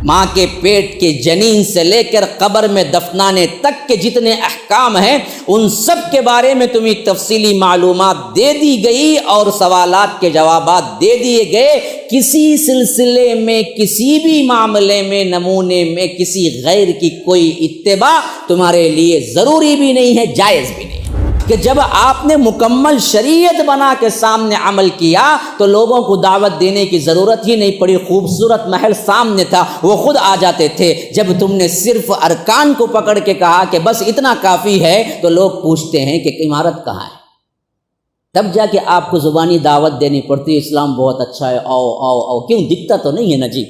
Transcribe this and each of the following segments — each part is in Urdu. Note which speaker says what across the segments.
Speaker 1: ماں کے پیٹ کے جنین سے لے کر قبر میں دفنانے تک کے جتنے احکام ہیں ان سب کے بارے میں تمہیں تفصیلی معلومات دے دی گئی اور سوالات کے جوابات دے دیے گئے۔ کسی سلسلے میں، کسی بھی معاملے میں، نمونے میں کسی غیر کی کوئی اتباع تمہارے لیے ضروری بھی نہیں ہے، جائز بھی نہیں ہے، کہ جب آپ نے مکمل شریعت بنا کے سامنے عمل کیا تو لوگوں کو دعوت دینے کی ضرورت ہی نہیں پڑی، خوبصورت محل سامنے تھا، وہ خود آ جاتے تھے۔ جب تم نے صرف ارکان کو پکڑ کے کہا کہ بس اتنا کافی ہے تو لوگ پوچھتے ہیں کہ عمارت کہاں ہے، تب جا کے آپ کو زبانی دعوت دینی پڑتی ہے، اسلام بہت اچھا ہے، آؤ آؤ آؤ۔ کیوں؟ دکھتا تو نہیں ہے نا جی۔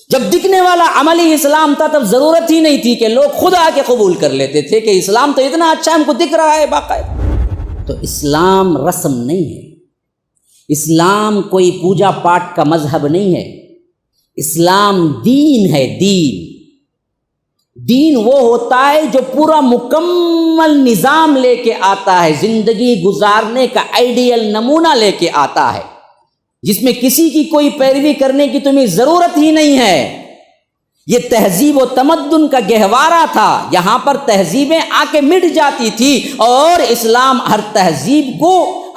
Speaker 1: جب دکھنے والا عملی اسلام تھا تب ضرورت ہی نہیں تھی کہ لوگ خود آ کے قبول کر لیتے تھے کہ اسلام تو اتنا اچھا ہم کو دکھ رہا ہے باقاعدہ۔ تو اسلام رسم نہیں ہے، اسلام کوئی پوجا پاٹ کا مذہب نہیں ہے، اسلام دین ہے۔ دین وہ ہوتا ہے جو پورا مکمل نظام لے کے آتا ہے، زندگی گزارنے کا آئیڈیل نمونہ لے کے آتا ہے، جس میں کسی کی کوئی پیروی کرنے کی تمہیں ضرورت ہی نہیں ہے۔ یہ تہذیب و تمدن کا گہوارہ تھا، یہاں پر تہذیبیں آ کے مٹ جاتی تھی اور اسلام ہر تہذیب کو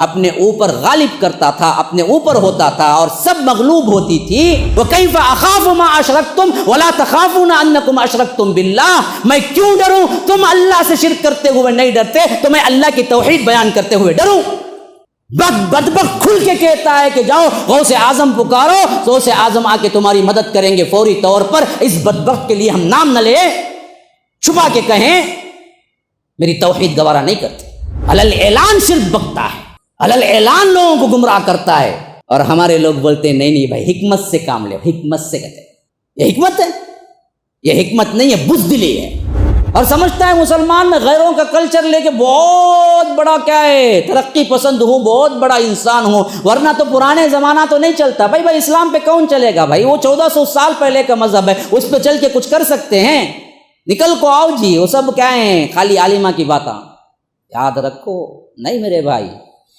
Speaker 1: اپنے اوپر غالب کرتا تھا، اپنے اوپر ہوتا تھا اور سب مغلوب ہوتی تھی۔ وَكَيْفَ أَخَافُ مَا أَشْرَكْتُمْ وَلَا تَخَافُونَ أَنَّكُمْ أَشْرَكْتُمْ بِاللَّهِ، میں کیوں ڈروں؟ تم اللہ سے شرک کرتے ہوئے نہیں ڈرتے تو میں اللہ کی توحید بیان کرتے ہوئے ڈروں؟ بدبخت کھل کے کہتا ہے کہ جاؤ غوث اعظم پکارو، غوث اعظم آ کے تمہاری مدد کریں گے فوری طور پر۔ اس بدبخت کے لیے ہم نام نہ لیں، چھپا کے کہیں میری توحید گوارا نہیں کرتی۔ علل اعلان شرک بکتا ہے، علل اعلان لوگوں کو گمراہ کرتا ہے، اور ہمارے لوگ بولتے ہیں نہیں بھائی حکمت سے کام لے، حکمت سے کہتے ہیں یہ حکمت ہے، یہ حکمت نہیں ہے، بزدلی ہے۔ اور سمجھتا ہے مسلمان میں غیروں کا کلچر لے کے بہت بڑا کیا ہے، ترقی پسند ہوں، بہت بڑا انسان ہوں، ورنہ تو پرانے زمانہ تو نہیں چلتا۔ بھائی اسلام پہ کون چلے گا؟ بھائی وہ 1400 سال پہلے کا مذہب ہے، اس پہ چل کے کچھ کر سکتے ہیں؟ نکل کو آؤ جی، وہ سب کیا ہیں خالی عالمہ کی باتاں، یاد رکھو نہیں میرے بھائی،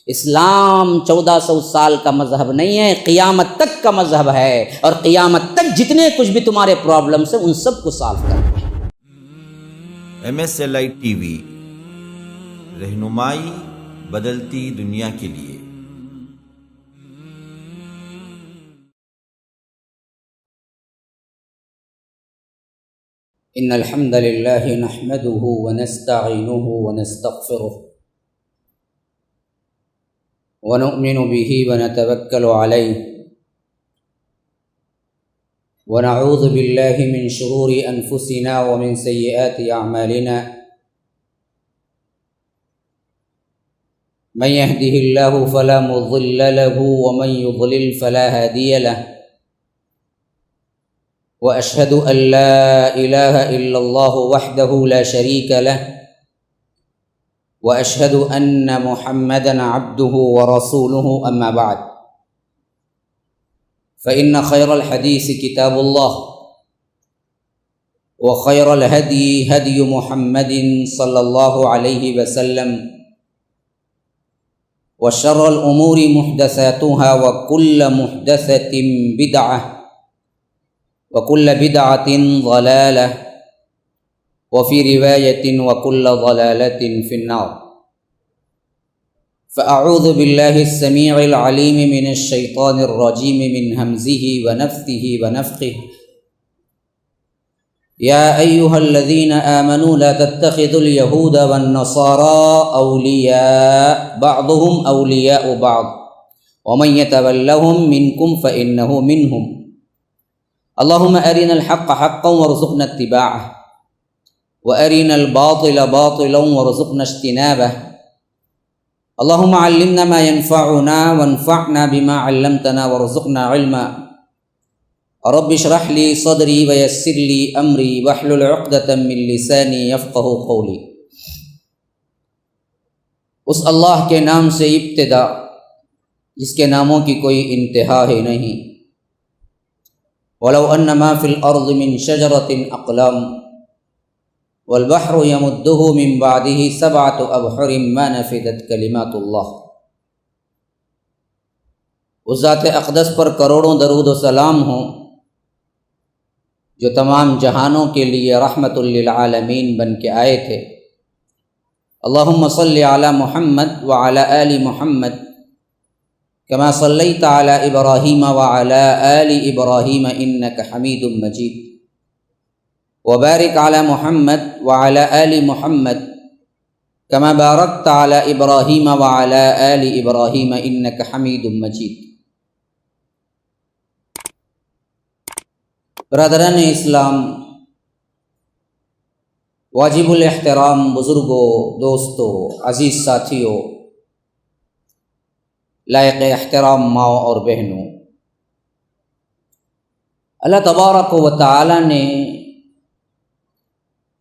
Speaker 1: اسلام 1400 سال کا مذہب نہیں ہے، قیامت تک کا مذہب ہے، اور قیامت تک جتنے کچھ بھی تمہارے پرابلمس ہیں ان سب کو سالو کرنا ہے۔
Speaker 2: MSLI TV، رہنمائی بدلتی دنیا کے لیے۔
Speaker 1: ان الحمد للہ نحمده ونستعینه ونستغفره ونؤمن به ونتوکل علیہ ونعوذ باللہ من شرور انفسنا ومن سیئات اعمالنا، من يهده اللہ فلا مضل له ومن يضلل فلا هادی له، واشهد ان لا الہ الا اللہ وحدہ لا شریک له، واشهد ان محمدا عبده ورسوله، اما بعد فإن خير الحديث كتاب الله، وخير الهدي هدي محمد صلى الله عليه وسلم، وشر الأمور محدثاتها وكل محدثة بدعة وكل بدعة ضلالة، وفي رواية وكل ضلالة في النار۔ فأعوذ بالله السميع العليم من الشيطان الرجيم من همزه ونفثه ونفخه، يا أيها الذين آمنوا لا تتخذوا اليهود والنصارى أولياء بعضهم أولياء بعض ومن يتولهم منكم فإنه منهم، اللهم أرنا الحق حقا وارزقنا اتباعه وأرنا الباطل باطلا وارزقنا اجتنابه، اللهم علمنا ما ينفعنا وانفعنا بما علمتنا وارزقنا علما، رب اشرح لي صدري ويسر لي امري واحلل عقدة من لساني يفقهوا قولي۔ اس اللہ کے نام سے ابتدا جس کے ناموں کی کوئی انتہا ہی نہیں۔ ولو ان ما في الارض من شجرة اقلام والبحر يمده من بعده 7 أبحر ما نفدت كلمات اللہ۔ اس ذات اقدس پر کروڑوں درود و سلام ہوں جو تمام جہانوں کے لیے رحمت للعالمین بن کے آئے تھے۔ اللہم صلی علی محمد وعلی آل محمد کما صلیت علی ابراہیم وعلی آل ابراہیم انک حمید مجید، وبارک علی محمد وعلی آل محمد کما بارکت علی ابراہیم وعلی آل ابراہیم انک حمید مجید۔ برادران اسلام، واجب الاحترام بزرگوں، دوستوں، عزیز ساتھیوں، لائق احترام ماؤں اور بہنوں، اللہ تبارک و تعالی نے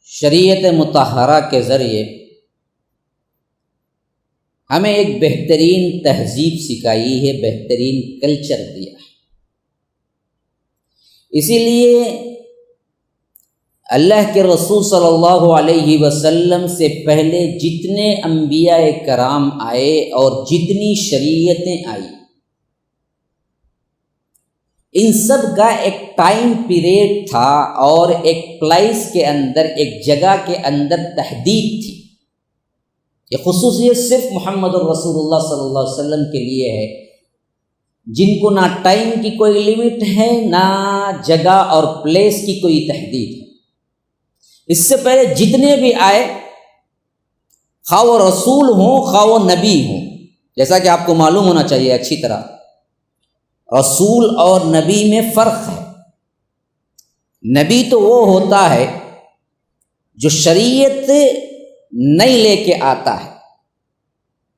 Speaker 1: شریعت مطہرہ کے ذریعے ہمیں ایک بہترین تہذیب سکھائی ہے، بہترین کلچر دیا ہے۔ اسی لیے اللہ کے رسول صلی اللہ علیہ وسلم سے پہلے جتنے انبیاء کرام آئے اور جتنی شریعتیں آئی، ان سب کا ایک ٹائم پیریڈ تھا اور ایک پلیس کے اندر، ایک جگہ کے اندر تحدید تھی۔ یہ خصوصیت صرف محمد الرسول اللہ صلی اللہ علیہ وسلم کے لیے ہے، جن کو نہ ٹائم کی کوئی لیمٹ ہے، نہ جگہ اور پلیس کی کوئی تحدید ہے۔ اس سے پہلے جتنے بھی آئے، خواہ وہ رسول ہوں خواہ وہ نبی ہوں، جیسا کہ آپ کو معلوم ہونا چاہیے اچھی طرح، رسول اور نبی میں فرق ہے۔ نبی تو وہ ہوتا ہے جو شریعت نہیں لے کے آتا ہے،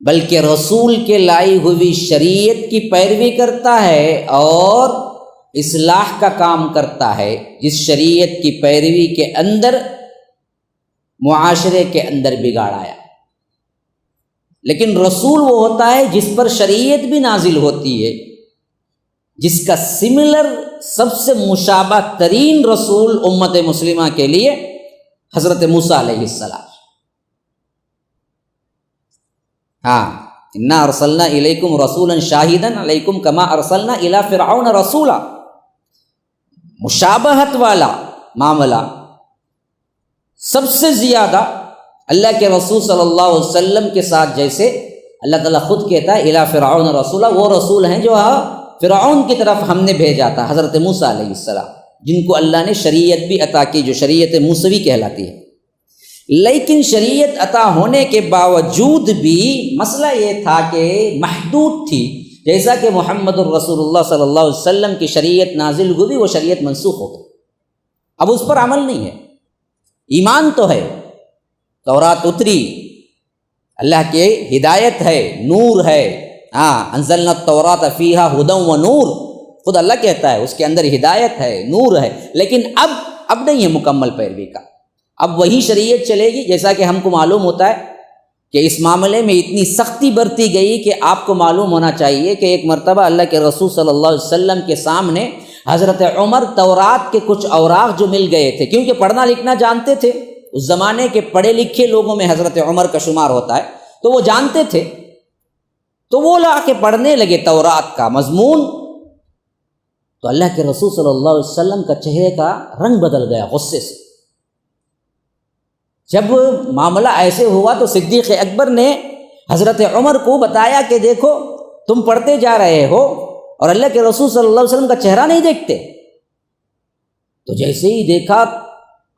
Speaker 1: بلکہ رسول کے لائی ہوئی شریعت کی پیروی کرتا ہے اور اصلاح کا کام کرتا ہے، جس شریعت کی پیروی کے اندر معاشرے کے اندر بگاڑ آیا۔ لیکن رسول وہ ہوتا ہے جس پر شریعت بھی نازل ہوتی ہے، جس کا سملر سب سے مشابہ ترین رسول امت مسلمہ کے لیے حضرت موسیٰ علیہ السلام۔ ہاں، انا ارسلنا الیکم رسولا شاہدا علیکم کما ارسلنا الی فرعون رسولا، مشابہت والا معاملہ سب سے زیادہ اللہ کے رسول صلی اللہ علیہ وسلم کے ساتھ، جیسے اللہ تعالیٰ خود کہتا ہے الی فرعون رسولا، وہ رسول ہیں جو فرعون کی طرف ہم نے بھیجا تھا، حضرت موسیٰ علیہ السلام، جن کو اللہ نے شریعت بھی عطا کی جو شریعت موسوی کہلاتی ہے۔ لیکن شریعت عطا ہونے کے باوجود بھی مسئلہ یہ تھا کہ محدود تھی، جیسا کہ محمد الرسول اللہ صلی اللہ علیہ وسلم کی شریعت نازل ہوئی، وہ شریعت منسوخ ہو گئی، اب اس پر عمل نہیں ہے۔ ایمان تو ہے، تورات اتری، اللہ کی ہدایت ہے، نور ہے، انزلنا التوراۃ فیہا ھدی و نور، خود اللہ کہتا ہے اس کے اندر ہدایت ہے، نور ہے، لیکن اب نہیں ہے مکمل پیروی کا۔ اب وہی شریعت چلے گی، جیسا کہ ہم کو معلوم ہوتا ہے کہ اس معاملے میں اتنی سختی برتی گئی کہ آپ کو معلوم ہونا چاہیے کہ ایک مرتبہ اللہ کے رسول صلی اللہ علیہ وسلم کے سامنے حضرت عمر تورات کے کچھ اوراق جو مل گئے تھے، کیونکہ پڑھنا لکھنا جانتے تھے، اس زمانے کے پڑھے لکھے لوگوں میں حضرت عمر کا شمار ہوتا ہے، تو وہ جانتے تھے، تو وہ لا کے پڑھنے لگے تورات کا مضمون، تو اللہ کے رسول صلی اللہ علیہ وسلم کا چہرے کا رنگ بدل گیا غصے سے۔ جب معاملہ ایسے ہوا تو صدیق اکبر نے حضرت عمر کو بتایا کہ دیکھو تم پڑھتے جا رہے ہو اور اللہ کے رسول صلی اللہ علیہ وسلم کا چہرہ نہیں دیکھتے۔ تو جیسے ہی دیکھا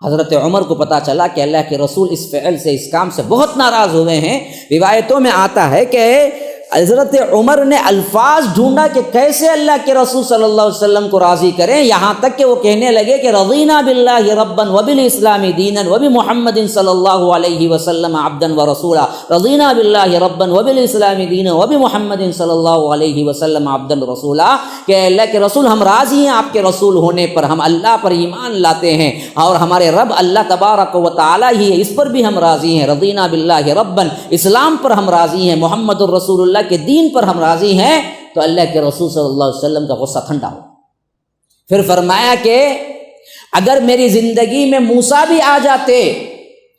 Speaker 1: حضرت عمر کو پتہ چلا کہ اللہ کے رسول اس فعل سے، اس کام سے بہت ناراض ہوئے ہیں۔ روایتوں میں آتا ہے کہ حضرت عمر نے الفاظ ڈھونڈا کہ کیسے اللہ کے رسول صلی اللہ علیہ وسلم کو راضی کریں، یہاں تک کہ وہ کہنے لگے کہ رضینا باللہ ربا وبالاسلام دینا وبمحمد صلی اللہ علیہ وسلم عبدا ورسولا، رضینا باللہ ربا وبالاسلام دینا وبمحمد صلی اللہ علیہ وسلم عبدا رسولا، کہ اللہ کے رسول ہم راضی ہیں آپ کے رسول ہونے پر، ہم اللہ پر ایمان لاتے ہیں اور ہمارے رب اللہ تبارک و تعالی ہی ہے، اس پر بھی ہم راضی ہیں، رضینا باللہ ربا، اسلام پر ہم راضی ہیں، محمد الرسول اللہ کے دین پر ہم راضی ہیں۔ تو اللہ کے رسول صلی اللہ علیہ وسلم کا غصہ ٹھنڈا ہو، پھر فرمایا کہ اگر میری زندگی میں موسیٰ بھی آ جاتے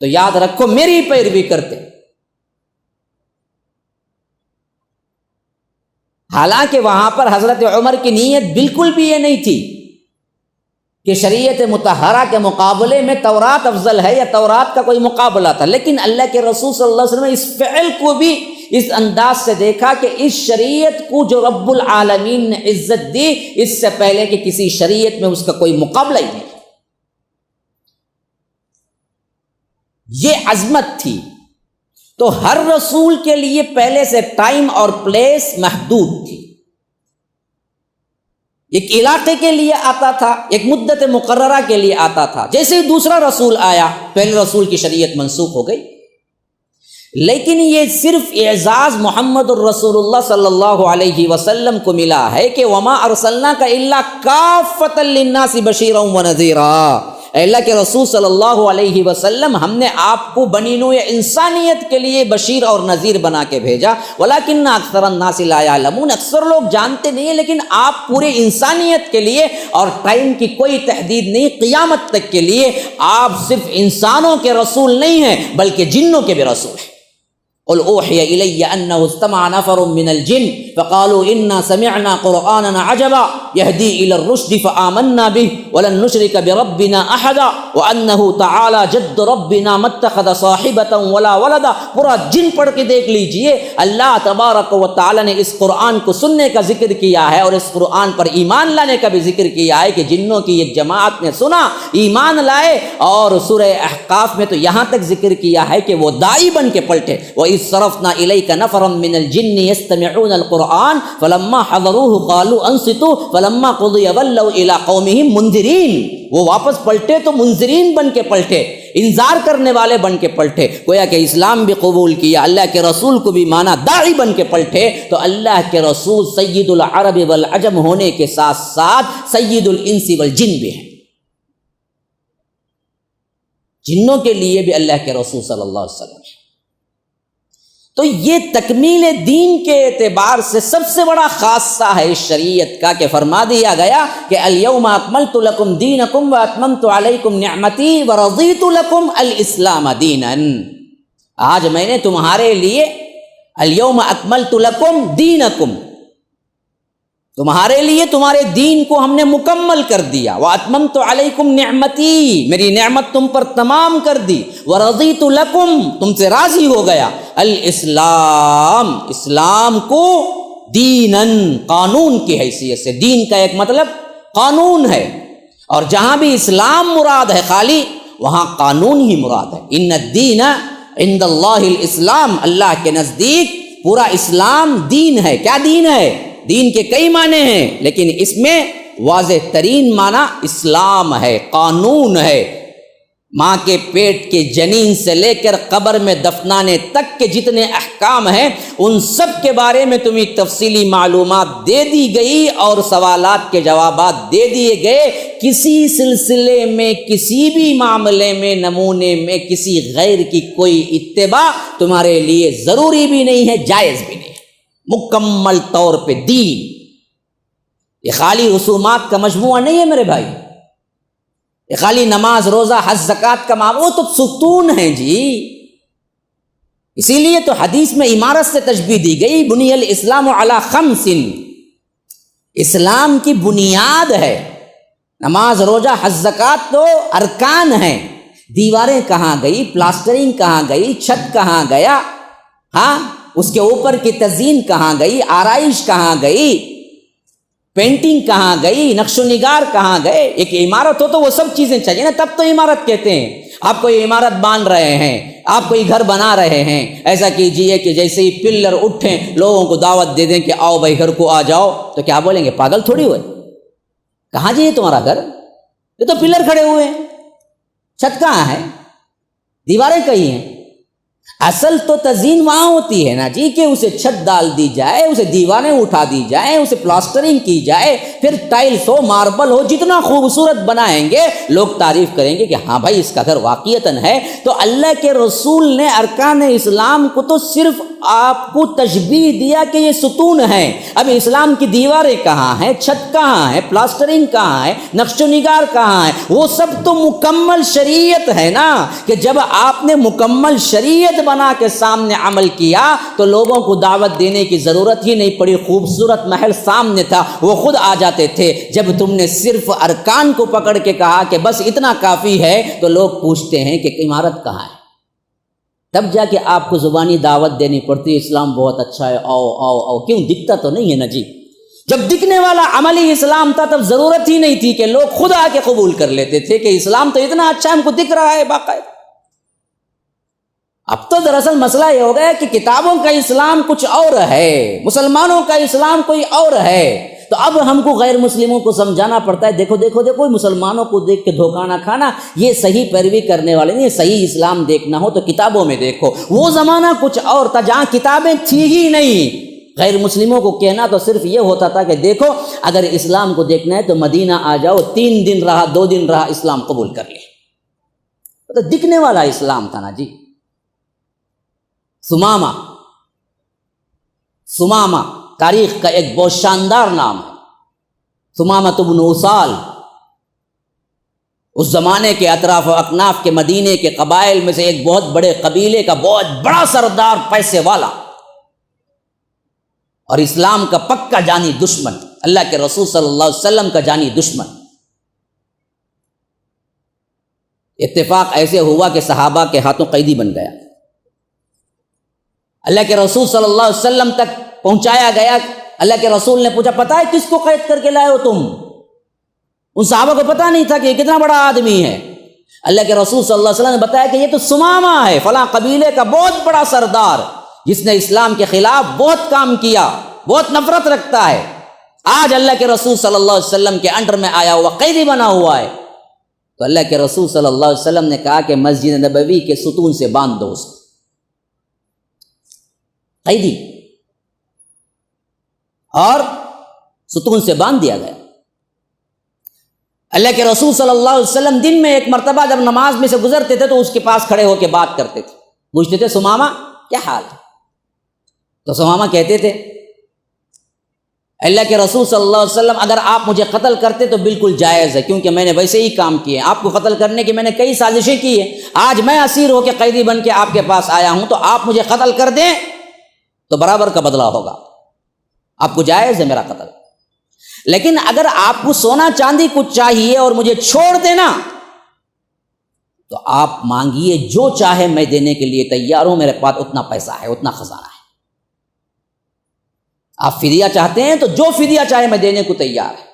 Speaker 1: تو یاد رکھو میری پیروی کرتے۔ حالانکہ وہاں پر حضرت عمر کی نیت بالکل بھی یہ نہیں تھی کہ شریعت مطہرہ کے مقابلے میں تورات افضل ہے یا تورات کا کوئی مقابلہ تھا، لیکن اللہ کے رسول صلی اللہ علیہ وسلم نے اس فعل کو بھی اس انداز سے دیکھا کہ اس شریعت کو جو رب العالمین نے عزت دی، اس سے پہلے کہ کسی شریعت میں اس کا کوئی مقابلہ ہی نہیں۔ یہ عظمت تھی۔ تو ہر رسول کے لیے پہلے سے ٹائم اور پلیس محدود تھی، ایک علاقے کے لیے آتا تھا، ایک مدت مقررہ کے لیے آتا تھا۔ جیسے ہی دوسرا رسول آیا، پہلے رسول کی شریعت منسوخ ہو گئی۔ لیکن یہ صرف اعزاز محمد الرسول اللہ صلی اللہ علیہ وسلم کو ملا ہے کہ وما ارسلناک الا کافۃ للناس بشیرا ونذیرا، اے اللہ کے رسول صلی اللہ علیہ وسلم، ہم نے آپ کو بنی نوع انسانیت کے لیے بشیر اور نذیر بنا کے بھیجا، ولکن اکثر الناس لا یعلمون، اکثر لوگ جانتے نہیں ہیں، لیکن آپ پورے انسانیت کے لیے، اور ٹائم کی کوئی تحدید نہیں، قیامت تک کے لیے آپ صرف انسانوں کے رسول نہیں ہیں بلکہ جنوں کے بھی رسول ہیں۔ قل اوحی الی انہ استمع نفر من الجن فقالوا انا سمعنا قرآنا عجبا یہدی الی الرشد فآمنا به ولن نشرک بربنا احدا وانہ تعالی جد ربنا ما اتخذ صاحبۃ ولا ولدا۔ پورا جن پڑھ کے دیکھ لیجئے، اللہ تبارک و تعالی نے اس قرآن کو سننے کا ذکر کیا ہے اور اس قرآن پر ایمان لانے کا بھی ذکر کیا ہے کہ جنوں کی ایک جماعت نے سنا، ایمان لائے، اور سورہ احقاف میں تو یہاں تک ذکر کیا ہے کہ وہ داعی بن کے پلٹے۔ وَإِذْ صَرَفْنَا إِلَيْكَ نَفَرًا مِّنَ الْجِنِّ يَسْتَمِعُونَ الْقُرْآنَ فَلَمَّا حَضَرُوهُ قَالُوا أَنصِتُوا فَلَمَّا قُضِيَ وَلَّوْا إِلَىٰ قَوْمِهِمْ مُنذِرِينَ، وہ واپس پلٹے تو منذرین بن کے پلٹے، انذار کرنے والے بن کے پلٹے۔ گویا کہ اسلام بھی قبول کیا، اللہ کے رسول کو بھی مانا، داعی بن کے پلٹے۔ تو اللہ کے رسول سید العرب والعجم ہونے کے ساتھ ساتھ سید الانس والجن بھی ہیں، جنوں کے لیے بھی اللہ کے رسول صلی اللہ علیہ وسلم ہے۔ تو یہ تکمیل دین کے اعتبار سے سب سے بڑا خاصہ ہے اس شریعت کا کہ فرما دیا گیا کہ الیوم اکملت لکم دینکم واتممت علیکم نعمتی ورضیت لکم الاسلام دینا، آج میں نے تمہارے لیے الیوم اکملت لکم دینکم، تمہارے لیے تمہارے دین کو ہم نے مکمل کر دیا، واتممت علیکم نعمتی، میری نعمت تم پر تمام کر دی، ورضیت لکم، تم سے راضی ہو گیا، الاسلام، اسلام کو دینن، قانون کی حیثیت سے۔ دین کا ایک مطلب قانون ہے، اور جہاں بھی اسلام مراد ہے خالی وہاں قانون ہی مراد ہے۔ ان الدین عند اللہ الاسلام، اللہ کے نزدیک پورا اسلام دین ہے۔ کیا دین ہے؟ دین کے کئی معنی ہیں، لیکن اس میں واضح ترین معنی اسلام ہے، قانون ہے۔ ماں کے پیٹ کے جنین سے لے کر قبر میں دفنانے تک کے جتنے احکام ہیں ان سب کے بارے میں تمہیں تفصیلی معلومات دے دی گئی اور سوالات کے جوابات دے دیے گئے۔ کسی سلسلے میں، کسی بھی معاملے میں، نمونے میں کسی غیر کی کوئی اتباع تمہارے لیے ضروری بھی نہیں ہے، جائز بھی نہیں ہے، مکمل طور پہ دین۔ یہ خالی رسومات کا مجموعہ نہیں ہے میرے بھائی، یہ خالی نماز، روزہ، حج، زکوٰۃ کا معاملہ، وہ تو ستون ہیں جی۔ اسی لیے تو حدیث میں عمارت سے تشبیہ دی گئی، بنی الاسلام علی خمس، اسلام کی بنیاد ہے۔ نماز، روزہ، حج، زکوٰۃ تو ارکان ہیں، دیواریں کہاں گئی، پلاسٹرنگ کہاں گئی، چھت کہاں گیا، ہاں اس کے اوپر کی تزئین کہاں گئی، آرائش کہاں گئی، پینٹنگ کہاں گئی، نقش و نگار کہاں گئے؟ ایک عمارت ہو تو وہ سب چیزیں چاہیے نا، تب تو عمارت کہتے ہیں۔ آپ کوئی عمارت باندھ رہے ہیں، آپ کوئی گھر بنا رہے ہیں، ایسا کیجئے کہ جیسے ہی پلر اٹھیں لوگوں کو دعوت دے دیں کہ آؤ بھائی گھر کو آ جاؤ، تو کیا بولیں گے؟ پاگل تھوڑی ہوئے، کہاں جی ہے تمہارا گھر؟ یہ تو پلر کھڑے ہوئے ہیں، چھت کہاں ہے، دیواریں کہیں ہیں؟ اصل تو تزئین وہاں ہوتی ہے نا جی، کہ اسے چھت ڈال دی جائے، اسے دیواریں اٹھا دی جائیں، اسے پلاسٹرنگ کی جائے، پھر ٹائلز ہو، ماربل ہو، جتنا خوبصورت بنائیں گے لوگ تعریف کریں گے کہ ہاں بھائی اس کا گھر واقعتاً ہے۔ تو اللہ کے رسول نے ارکان اسلام کو تو صرف آپ کو تشبیہ دیا کہ یہ ستون ہیں. اب اسلام کی دیواریں کہاں ہیں، چھت کہاں ہے، پلاسٹرنگ کہاں ہے، نقش و نگار کہاں ہے؟ وہ سب تو مکمل شریعت ہے نا، کہ جب آپ نے مکمل شریعت بنا کے سامنے عمل کیا تو لوگوں کو دعوت دینے کی ضرورت ہی نہیں پڑی. خوبصورت محل سامنے تھا، وہ خود آ جاتے تھے. جب تم نے صرف ارکان کو پکڑ کے کہا کہ بس اتنا کافی ہے تو لوگ پوچھتے ہیں کہ عمارت کہاں ہے. تب جا کے آپ کو زبانی دعوت دینی پڑتی ہے اسلام بہت اچھا ہے، آؤ آؤ آؤ. کیوں؟ دکھتا تو نہیں ہے نا جی. جب دکھنے والا عملی اسلام تھا تب ضرورت ہی نہیں تھی کہ لوگ خود آ کے قبول کر لیتے تھے کہ اسلام تو اتنا اچھا ہم کو دکھ رہا ہے باقاعدہ. اب تو دراصل مسئلہ یہ ہو گیا کہ کتابوں کا اسلام کچھ اور ہے، مسلمانوں کا اسلام کوئی اور ہے. تو اب ہم کو غیر مسلموں کو سمجھانا پڑتا ہے دیکھو دیکھو دیکھو مسلمانوں کو دیکھ کے دھوکہ نہ کھانا، یہ صحیح پیروی کرنے والے نہیں. صحیح اسلام دیکھنا ہو تو کتابوں میں دیکھو. وہ زمانہ کچھ اور تھا جہاں کتابیں تھی ہی نہیں. غیر مسلموں کو کہنا تو صرف یہ ہوتا تھا کہ دیکھو اگر اسلام کو دیکھنا ہے تو مدینہ آ جاؤ، 3 دن رہا 2 دن رہا اسلام قبول کر لے. تو دکھنے والا اسلام تھا نا جی. ثمامہ تاریخ کا ایک بہت شاندار نام ہے. ثمامہ بن اسال اس زمانے کے اطراف و اکناف کے مدینے کے قبائل میں سے ایک بہت بڑے قبیلے کا بہت بڑا سردار، پیسے والا اور اسلام کا پکا جانی دشمن، اللہ کے رسول صلی اللہ علیہ وسلم کا جانی دشمن. اتفاق ایسے ہوا کہ صحابہ کے ہاتھوں قیدی بن گیا. اللہ کے رسول صلی اللہ علیہ وسلم تک پہنچایا گیا. اللہ کے رسول نے پوچھا پتہ ہے کس کو قید کر کے لائے ہو تم؟ ان صحابہ کو پتہ نہیں تھا کہ یہ کتنا بڑا آدمی ہے. اللہ کے رسول صلی اللہ علیہ وسلم نے بتایا کہ یہ تو ثمامہ ہے، فلاں قبیلے کا بہت بڑا سردار جس نے اسلام کے خلاف بہت کام کیا، بہت نفرت رکھتا ہے. آج اللہ کے رسول صلی اللہ علیہ وسلم کے انڈر میں آیا ہوا، قیدی بنا ہوا ہے. تو اللہ کے رسول صلی اللہ علیہ وسلم نے کہا کہ مسجد نبوی کے ستون سے باندھ دو اسے. قیدی اور ستون سے باندھ دیا گیا. اللہ کے رسول صلی اللہ علیہ وسلم دن میں ایک مرتبہ جب نماز میں سے گزرتے تھے تو اس کے پاس کھڑے ہو کے بات کرتے تھے. پوچھتے تھے ثمامہ کیا حال ہے؟ تو ثمامہ کہتے تھے اللہ کے رسول صلی اللہ علیہ وسلم اگر آپ مجھے قتل کرتے تو بالکل جائز ہے، کیونکہ میں نے ویسے ہی کام کیے. آپ کو قتل کرنے کی میں نے کئی سازشیں کی ہیں. آج میں اسیر ہو کے قیدی بن کے آپ کے پاس آیا ہوں تو آپ مجھے قتل کر دیں تو برابر کا بدلہ ہوگا. آپ کو جائز ہے میرا قتل. لیکن اگر آپ کو سونا چاندی کچھ چاہیے اور مجھے چھوڑ دینا تو آپ مانگیے جو چاہے میں دینے کے لیے تیار ہوں. میرے پاس اتنا پیسہ ہے، اتنا خزانہ ہے. آپ فدیہ چاہتے ہیں تو جو فدیہ چاہے میں دینے کو تیار ہے.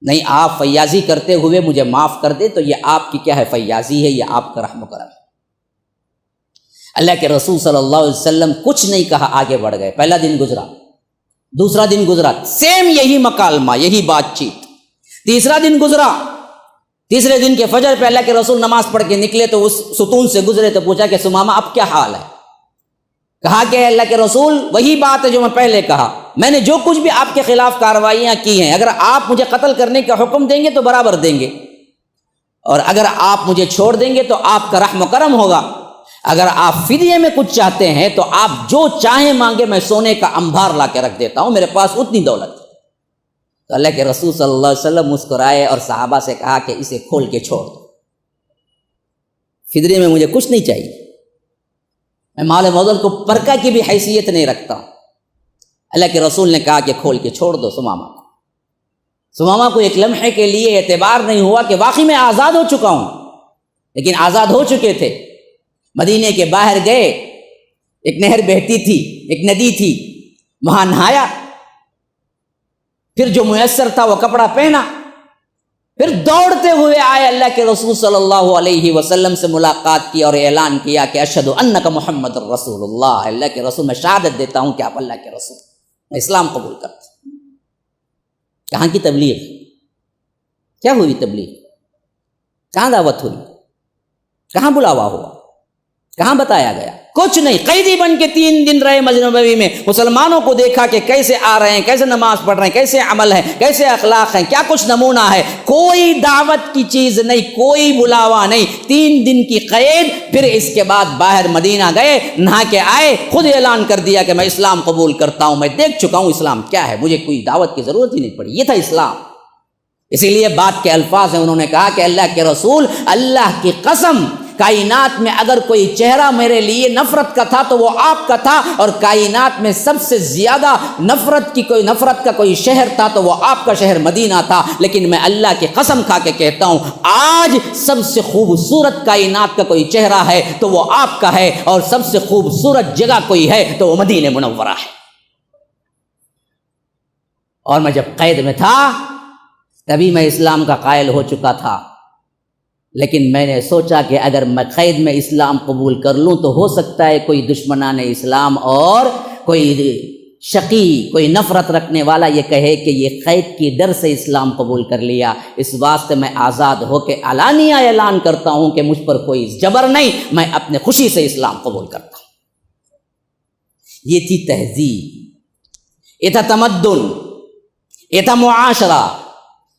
Speaker 1: نہیں آپ فیاضی کرتے ہوئے مجھے معاف کر دے تو یہ آپ کی کیا ہے؟ فیاضی ہے، یہ آپ کا رحم و کرم ہے. اللہ کے رسول صلی اللہ علیہ وسلم کچھ نہیں کہا، آگے بڑھ گئے. پہلا دن گزرا، دوسرا دن گزرا، سیم یہی مکالمہ، یہی بات چیت. تیسرا دن گزرا، تیسرے دن کے فجر پہ اللہ کے رسول نماز پڑھ کے نکلے تو اس ستون سے گزرے تو پوچھا کہ ثمامہ اب کیا حال ہے؟ کہا کہ اللہ کے رسول وہی بات ہے جو میں پہلے کہا، میں نے جو کچھ بھی آپ کے خلاف کارروائیاں کی ہیں، اگر آپ مجھے قتل کرنے کا حکم دیں گے تو برابر دیں گے، اور اگر آپ مجھے چھوڑ دیں گے تو آپ کا رحم و کرم ہوگا. اگر آپ فدیے میں کچھ چاہتے ہیں تو آپ جو چاہیں مانگے، میں سونے کا انبار لا کے رکھ دیتا ہوں، میرے پاس اتنی دولت ہے. تو اللہ کے رسول صلی اللہ علیہ وسلم مسکرائے اور صحابہ سے کہا کہ اسے کھول کے چھوڑ دو. فدیے میں مجھے کچھ نہیں چاہیے، میں مال موضوع کو پرکا کی بھی حیثیت نہیں رکھتا ہوں. اللہ کے رسول نے کہا کہ کھول کے چھوڑ دو ثمامہ کو. ثمامہ کو ایک لمحے کے لیے اعتبار نہیں ہوا کہ واقعی میں آزاد ہو چکا ہوں، لیکن آزاد ہو چکے تھے. مدینے کے باہر گئے، ایک نہر بہتی تھی، ایک ندی تھی، وہاں نہایا، پھر جو میسر تھا وہ کپڑا پہنا، پھر دوڑتے ہوئے آئے، اللہ کے رسول صلی اللہ علیہ وسلم سے ملاقات کی اور اعلان کیا کہ اشہد انک محمد رسول اللہ. اللہ کے رسول، میں شہادت دیتا ہوں کہ آپ اللہ کے رسول، میں اسلام قبول کرتا ہوں. کہاں کی تبلیغ؟ کیا ہوئی تبلیغ؟ کہاں دعوت ہوئی؟ کہاں بلاوا ہوا؟ کہاں بتایا گیا؟ کچھ نہیں. قیدی بن کے 3 دن رہے مسجد نبوی میں، مسلمانوں کو دیکھا کہ کیسے آ رہے ہیں، کیسے نماز پڑھ رہے ہیں، کیسے عمل ہے، کیسے اخلاق ہیں، کیا کچھ نمونہ ہے. کوئی دعوت کی چیز نہیں، کوئی بلاوا نہیں. 3 دن کی قید. پھر اس کے بعد باہر مدینہ گئے، نہا کے آئے، خود اعلان کر دیا کہ میں اسلام قبول کرتا ہوں، میں دیکھ چکا ہوں اسلام کیا ہے، مجھے کوئی دعوت کی ضرورت ہی نہیں پڑی. یہ تھا اسلام. اسی لیے بات کے الفاظ ہیں، انہوں نے کہا کہ اللہ کے رسول، اللہ کی قسم، کائنات میں اگر کوئی چہرہ میرے لیے نفرت کا تھا تو وہ آپ کا تھا، اور کائنات میں سب سے زیادہ نفرت کا کوئی شہر تھا تو وہ آپ کا شہر مدینہ تھا. لیکن میں اللہ کی قسم کھا کے کہتا ہوں، آج سب سے خوبصورت کائنات کا کوئی چہرہ ہے تو وہ آپ کا ہے، اور سب سے خوبصورت جگہ کوئی ہے تو وہ مدینہ منورہ ہے. اور میں جب قید میں تھا تبھی میں اسلام کا قائل ہو چکا تھا، لیکن میں نے سوچا کہ اگر میں قید میں اسلام قبول کر لوں تو ہو سکتا ہے کوئی دشمنان اسلام اور کوئی شقی، کوئی نفرت رکھنے والا یہ کہے کہ یہ قید کی ڈر سے اسلام قبول کر لیا. اس واسطے میں آزاد ہو کے علانیہ اعلان کرتا ہوں کہ مجھ پر کوئی جبر نہیں، میں اپنے خوشی سے اسلام قبول کرتا ہوں. یہ تھی تہذیب، یہ تھا تمدن، یہ تھا معاشرہ،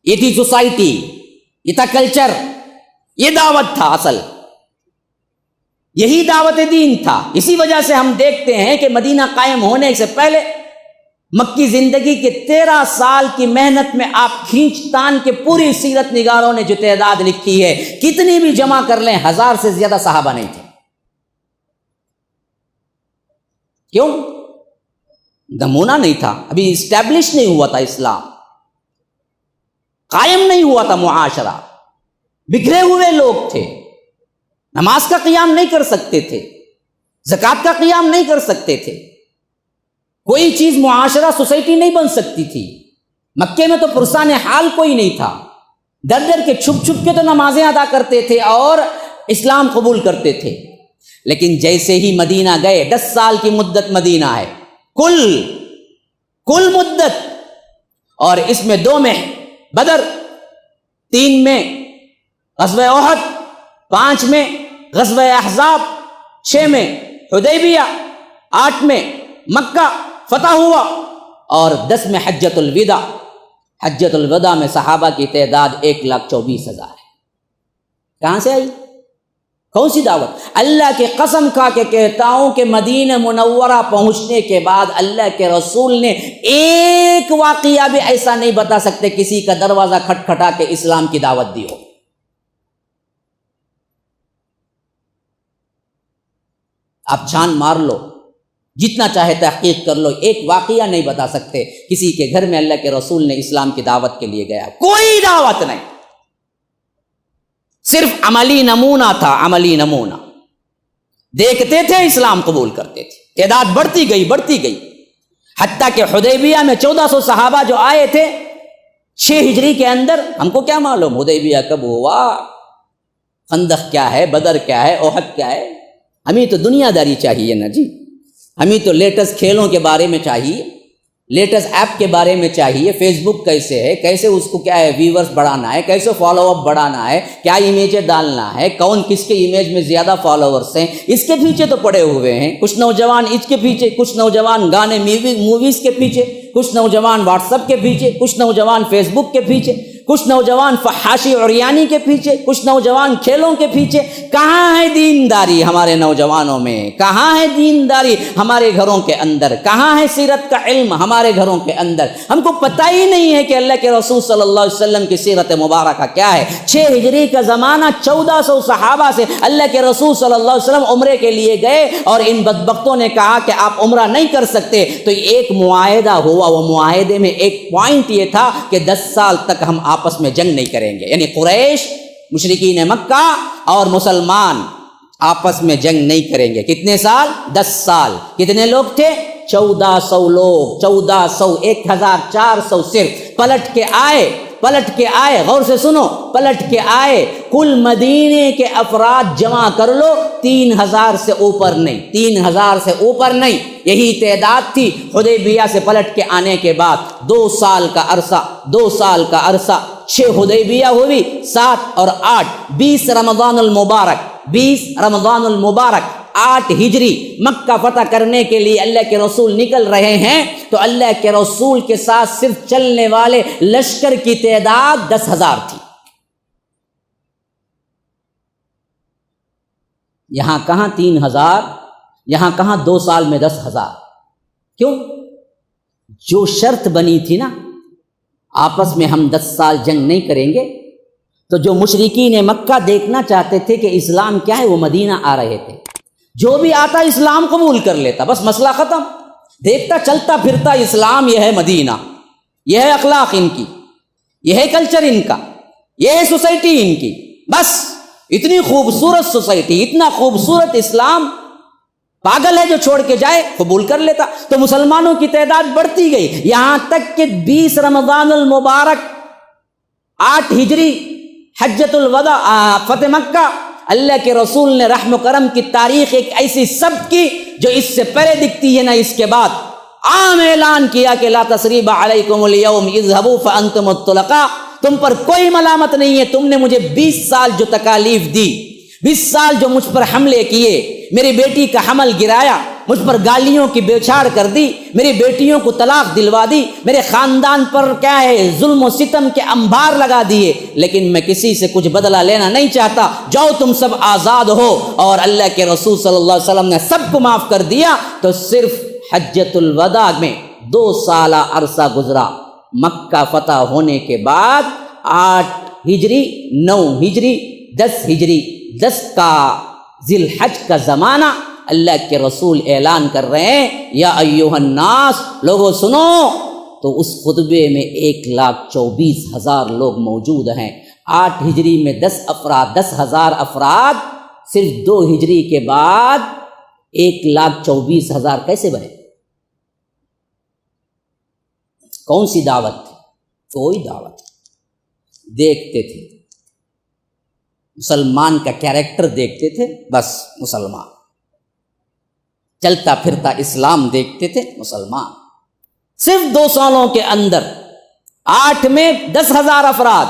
Speaker 1: یہ تھی سوسائٹی، یہ تھا کلچر، یہ دعوت تھا. اصل یہی دعوت دین تھا. اسی وجہ سے ہم دیکھتے ہیں کہ مدینہ قائم ہونے سے پہلے مکی زندگی کے 13 سال کی محنت میں آپ کھینچ تان کے پوری سیرت نگاروں نے جو تعداد لکھی ہے، کتنی بھی جمع کر لیں 1000 سے زیادہ صحابہ نہیں تھے. کیوں؟ نمونہ نہیں تھا، ابھی اسٹیبلش نہیں ہوا تھا اسلام، قائم نہیں ہوا تھا معاشرہ، بکھرے ہوئے لوگ تھے، نماز کا قیام نہیں کر سکتے تھے، زکوٰۃ کا قیام نہیں کر سکتے تھے، کوئی چیز معاشرہ سوسائٹی نہیں بن سکتی تھی. مکے میں تو پرسان حال کوئی نہیں تھا، ڈر ڈر کے چھپ چھپ کے تو نمازیں ادا کرتے تھے اور اسلام قبول کرتے تھے. لیکن جیسے ہی مدینہ گئے، 10 سال کی مدت مدینہ ہے کل مدت، اور اس میں 2 میں بدر، 3 میں غزوہ احد، 5 میں غزوہ احزاب، 6 میں حدیبیہ، 8 میں مکہ فتح ہوا، اور 10 میں حجۃ الوداع. حجۃ الوداع میں صحابہ کی تعداد 1,24,000 ہے. کہاں سے آئی؟ کون سی دعوت؟ اللہ کی قسم کھا کے کہتا ہوں کہ مدینہ منورہ پہنچنے کے بعد اللہ کے رسول نے ایک واقعہ بھی ایسا نہیں بتا سکتے کسی کا دروازہ کھٹکھٹا کے اسلام کی دعوت دی ہو. آپ چھان مار لو، جتنا چاہے تحقیق کر لو، ایک واقعہ نہیں بتا سکتے کسی کے گھر میں اللہ کے رسول نے اسلام کی دعوت کے لیے گیا. کوئی دعوت نہیں، صرف عملی نمونہ تھا. عملی نمونہ دیکھتے تھے، اسلام قبول کرتے تھے. تعداد بڑھتی گئی حتیٰ کہ حدیبیہ میں 1400 صحابہ جو آئے تھے 6 ہجری کے اندر. ہم کو کیا معلوم حدیبیہ کب ہوا، خندق کیا ہے، بدر کیا ہے، احد کیا ہے. ہمیں تو دنیا داری چاہیے نا جی، ہمیں تو لیٹسٹ کھیلوں کے بارے میں چاہیے، لیٹسٹ ایپ کے بارے میں چاہیے، فیس بک کیسے ہے، کیسے اس کو کیا ہے ویورز بڑھانا ہے، کیسے فالو اپ بڑھانا ہے، کیا امیجیں ڈالنا ہے، کون کس کے امیج میں زیادہ فالوورز ہیں. اس کے پیچھے تو پڑے ہوئے ہیں کچھ نوجوان، اس کے پیچھے کچھ نوجوان گانے موویز کے پیچھے، کچھ نوجوان واٹس ایپ کے پیچھے، کچھ نوجوان فیس بک کے پیچھے، کچھ نوجوان فحاشی عریانی کے پیچھے، کچھ نوجوان کھیلوں کے پیچھے. کہاں ہے دینداری ہمارے نوجوانوں میں؟ کہاں ہے دینداری ہمارے گھروں کے اندر؟ کہاں ہے سیرت کا علم ہمارے گھروں کے اندر؟ ہم کو پتہ ہی نہیں ہے کہ اللہ کے رسول صلی اللہ علیہ وسلم کی سیرت مبارکہ کیا ہے. 6 ہجری کا زمانہ، 1400 صحابہ سے اللہ کے رسول صلی اللہ علیہ وسلم عمرے کے لیے گئے، اور ان بدبختوں نے کہا کہ آپ عمرہ نہیں کر سکتے. تو ایک معاہدہ ہوا، وہ معاہدے میں ایک پوائنٹ یہ تھا کہ 10 سال تک ہم آپس میں جنگ نہیں کریں گے. یعنی قریش، مشرکین مکہ اور مسلمان آپس میں جنگ نہیں کریں گے. کتنے سال؟ 10 سال. کتنے لوگ تھے؟ 1400 لوگ. 1400، 1400 صرف. پلٹ کے آئے، غور سے سنو، پلٹ کے آئے. کل مدینے کے افراد جمع کر لو، 3000 سے اوپر نہیں، 3000 سے اوپر نہیں. یہی تعداد تھی. حدیبیہ سے پلٹ کے آنے کے بعد 2 سال کا عرصہ 6 حدیبیہ ہوئی، 7 اور 8 20 رمضان المبارک، 8 ہجری مکہ فتح کرنے کے لیے اللہ کے رسول نکل رہے ہیں تو اللہ کے رسول کے ساتھ صرف چلنے والے لشکر کی تعداد 10,000 تھی۔ یہاں کہاں 3,000، یہاں کہاں 2 سال میں 10,000؟ کیوں؟ جو شرط بنی تھی نا، آپس میں ہم 10 سال جنگ نہیں کریں گے، تو جو مشرکین مکہ دیکھنا چاہتے تھے کہ اسلام کیا ہے، وہ مدینہ آ رہے تھے، جو بھی آتا اسلام قبول کر لیتا، بس مسئلہ ختم۔ دیکھتا چلتا پھرتا اسلام، یہ ہے مدینہ، یہ ہے اخلاق ان کی، یہ ہے کلچر ان کا، یہ ہے سوسائٹی ان کی، بس اتنی خوبصورت سوسائٹی، اتنا خوبصورت اسلام، پاگل ہے جو چھوڑ کے جائے، قبول کر لیتا۔ تو مسلمانوں کی تعداد بڑھتی گئی، یہاں تک کہ 20 رمضان المبارک 8 ہجری حجۃ الوداع فتح مکہ، اللہ کے رسول نے رحم و کرم کی تاریخ ایک ایسی سبت کی جو اس سے پہلے دکھتی ہے نہ اس کے بعد۔ عام اعلان کیا کہ لا تثریب علیکم اليوم اذهبوا فانتم الطلقاء، تم پر کوئی ملامت نہیں ہے، تم نے مجھے 20 سال جو تکالیف دی، 20 سال جو مجھ پر حملے کیے، میری بیٹی کا حمل گرایا، مجھ پر گالیوں کی بوچھاڑ کر دی، میری بیٹیوں کو طلاق دلوا دی، میرے خاندان پر کیا ہے ظلم و ستم کے انبار لگا دیے، لیکن میں کسی سے کچھ بدلہ لینا نہیں چاہتا، جاؤ تم سب آزاد ہو۔ اور اللہ کے رسول صلی اللہ علیہ وسلم نے سب کو معاف کر دیا۔ تو صرف حجۃ الوداع میں 2 سالہ عرصہ گزرا، مکہ فتح ہونے کے بعد 8 ہجری 9 ہجری 10 ہجری 10 کا ذی الحج کا زمانہ، اللہ کے رسول اعلان کر رہے ہیں یا ایھا الناس، لوگوں سنو۔ تو اس خطبے میں 1,24,000 لوگ موجود ہیں۔ 8 ہجری میں 10,000 افراد، صرف 2 ہجری کے بعد 1,24,000 کیسے بنے؟ کون سی دعوت تھی؟ کوئی دعوت۔ دیکھتے تھے مسلمان کا کیریکٹر، دیکھتے تھے بس مسلمان، چلتا پھرتا اسلام دیکھتے تھے مسلمان۔ صرف 2 سالوں کے اندر 8 میں 10,000 افراد،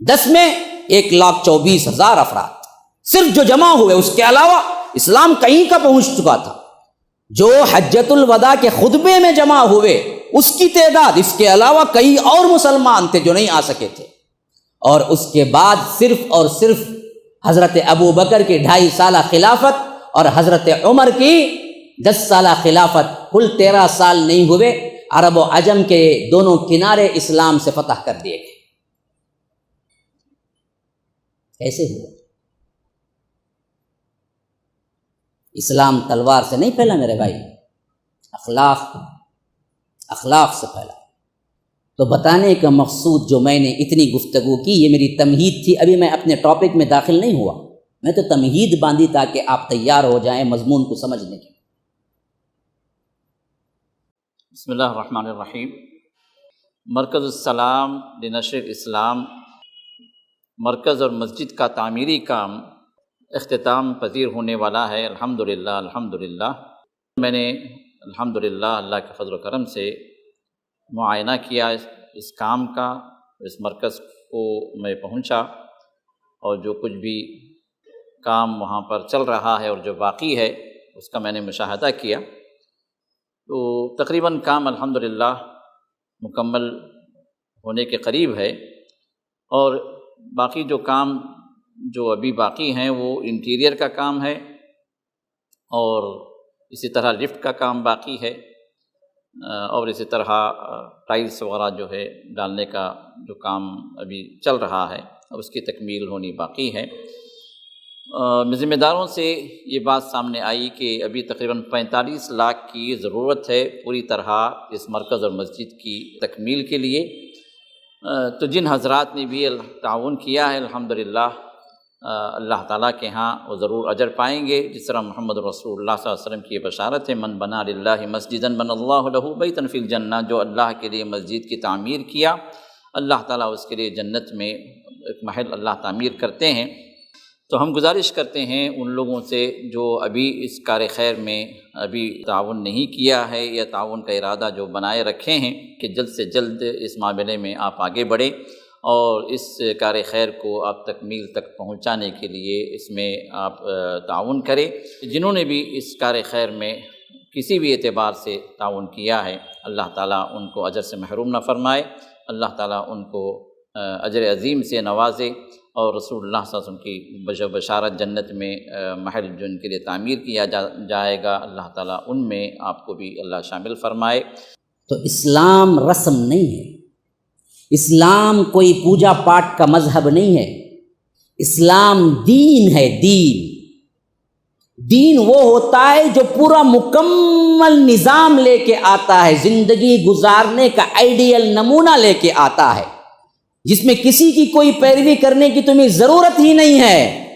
Speaker 1: 10 میں 1,24,000 افراد صرف جو جمع ہوئے، اس کے علاوہ اسلام کہیں کا پہنچ چکا تھا۔ جو حجۃ الوداع کے خطبے میں جمع ہوئے اس کی تعداد، اس کے علاوہ کئی اور مسلمان تھے جو نہیں آ سکے تھے۔ اور اس کے بعد صرف اور صرف حضرت ابو بکر کی 2.5 سالہ خلافت اور حضرت عمر کی 10 سالہ خلافت، کل 13 سال نہیں ہوئے، عرب و عجم کے دونوں کنارے اسلام سے فتح کر دیے گئے۔ کیسے ہوا؟ اسلام تلوار سے نہیں پھیلا میرے بھائی، اخلاق سے پھیلا۔ تو بتانے کا مقصود جو میں نے اتنی گفتگو کی، یہ میری تمہید تھی، ابھی میں اپنے ٹاپک میں داخل نہیں ہوا، میں تو تمہید باندھی تاکہ آپ تیار ہو جائیں مضمون کو سمجھنے کے۔
Speaker 3: بسم اللہ الرحمن الرحیم۔ مرکز السلام لنشر اسلام، مرکز اور مسجد کا تعمیری کام اختتام پذیر ہونے والا ہے، الحمدللہ۔ میں نے الحمدللہ اللہ کے فضل و کرم سے معائنہ کیا اس کام کا، اس مرکز کو میں پہنچا اور جو کچھ بھی کام وہاں پر چل رہا ہے اور جو باقی ہے اس کا میں نے مشاہدہ کیا، تو تقریباً کام الحمدللہ مکمل ہونے کے قریب ہے۔ اور باقی جو کام جو ابھی باقی ہیں وہ انٹیریئر کا کام ہے، اور اسی طرح لفٹ کا کام باقی ہے، اور اسی طرح ٹائلس وغیرہ جو ہے ڈالنے کا جو کام ابھی چل رہا ہے اس کی تکمیل ہونی باقی ہے۔ ذمہ داروں سے یہ بات سامنے آئی کہ ابھی تقریباً 45 لاکھ کی ضرورت ہے پوری طرح اس مرکز اور مسجد کی تکمیل کے لیے۔ تو جن حضرات نے بھی تعاون کیا ہے الحمدللہ اللہ تعالیٰ کے ہاں وہ ضرور اجر پائیں گے، جس طرح محمد رسول اللہ صلی اللہ علیہ وسلم کی یہ بشارت ہے، من بنا للہ مسجدا بنى اللہ لہ بیتا فی الجنہ، جو اللہ کے لیے مسجد کی تعمیر کیا اللہ تعالیٰ اس کے لیے جنت میں ایک محل اللہ تعمیر کرتے ہیں۔ تو ہم گزارش کرتے ہیں ان لوگوں سے جو ابھی اس کار خیر میں ابھی تعاون نہیں کیا ہے یا تعاون کا ارادہ جو بنائے رکھے ہیں کہ جلد سے جلد اس معاملے میں آپ آگے بڑھیں اور اس کار خیر کو آپ تکمیل تک پہنچانے کے لیے اس میں آپ تعاون کریں۔ جنہوں نے بھی اس کار خیر میں کسی بھی اعتبار سے تعاون کیا ہے، اللہ تعالیٰ ان کو اجر سے محروم نہ فرمائے، اللہ تعالیٰ ان کو اجر عظیم سے نوازے، اور رسول اللہ صلی اللہ علیہ وسلم کی بشارت جنت میں محل جو ان کے لیے تعمیر کیا جائے گا، اللہ تعالیٰ ان میں آپ کو بھی اللہ شامل فرمائے۔
Speaker 1: تو اسلام رسم نہیں ہے، اسلام کوئی پوجا پاٹ کا مذہب نہیں ہے، اسلام دین ہے۔ دین وہ ہوتا ہے جو پورا مکمل نظام لے کے آتا ہے، زندگی گزارنے کا آئیڈیل نمونہ لے کے آتا ہے، جس میں کسی کی کوئی پیروی کرنے کی تمہیں ضرورت ہی نہیں ہے۔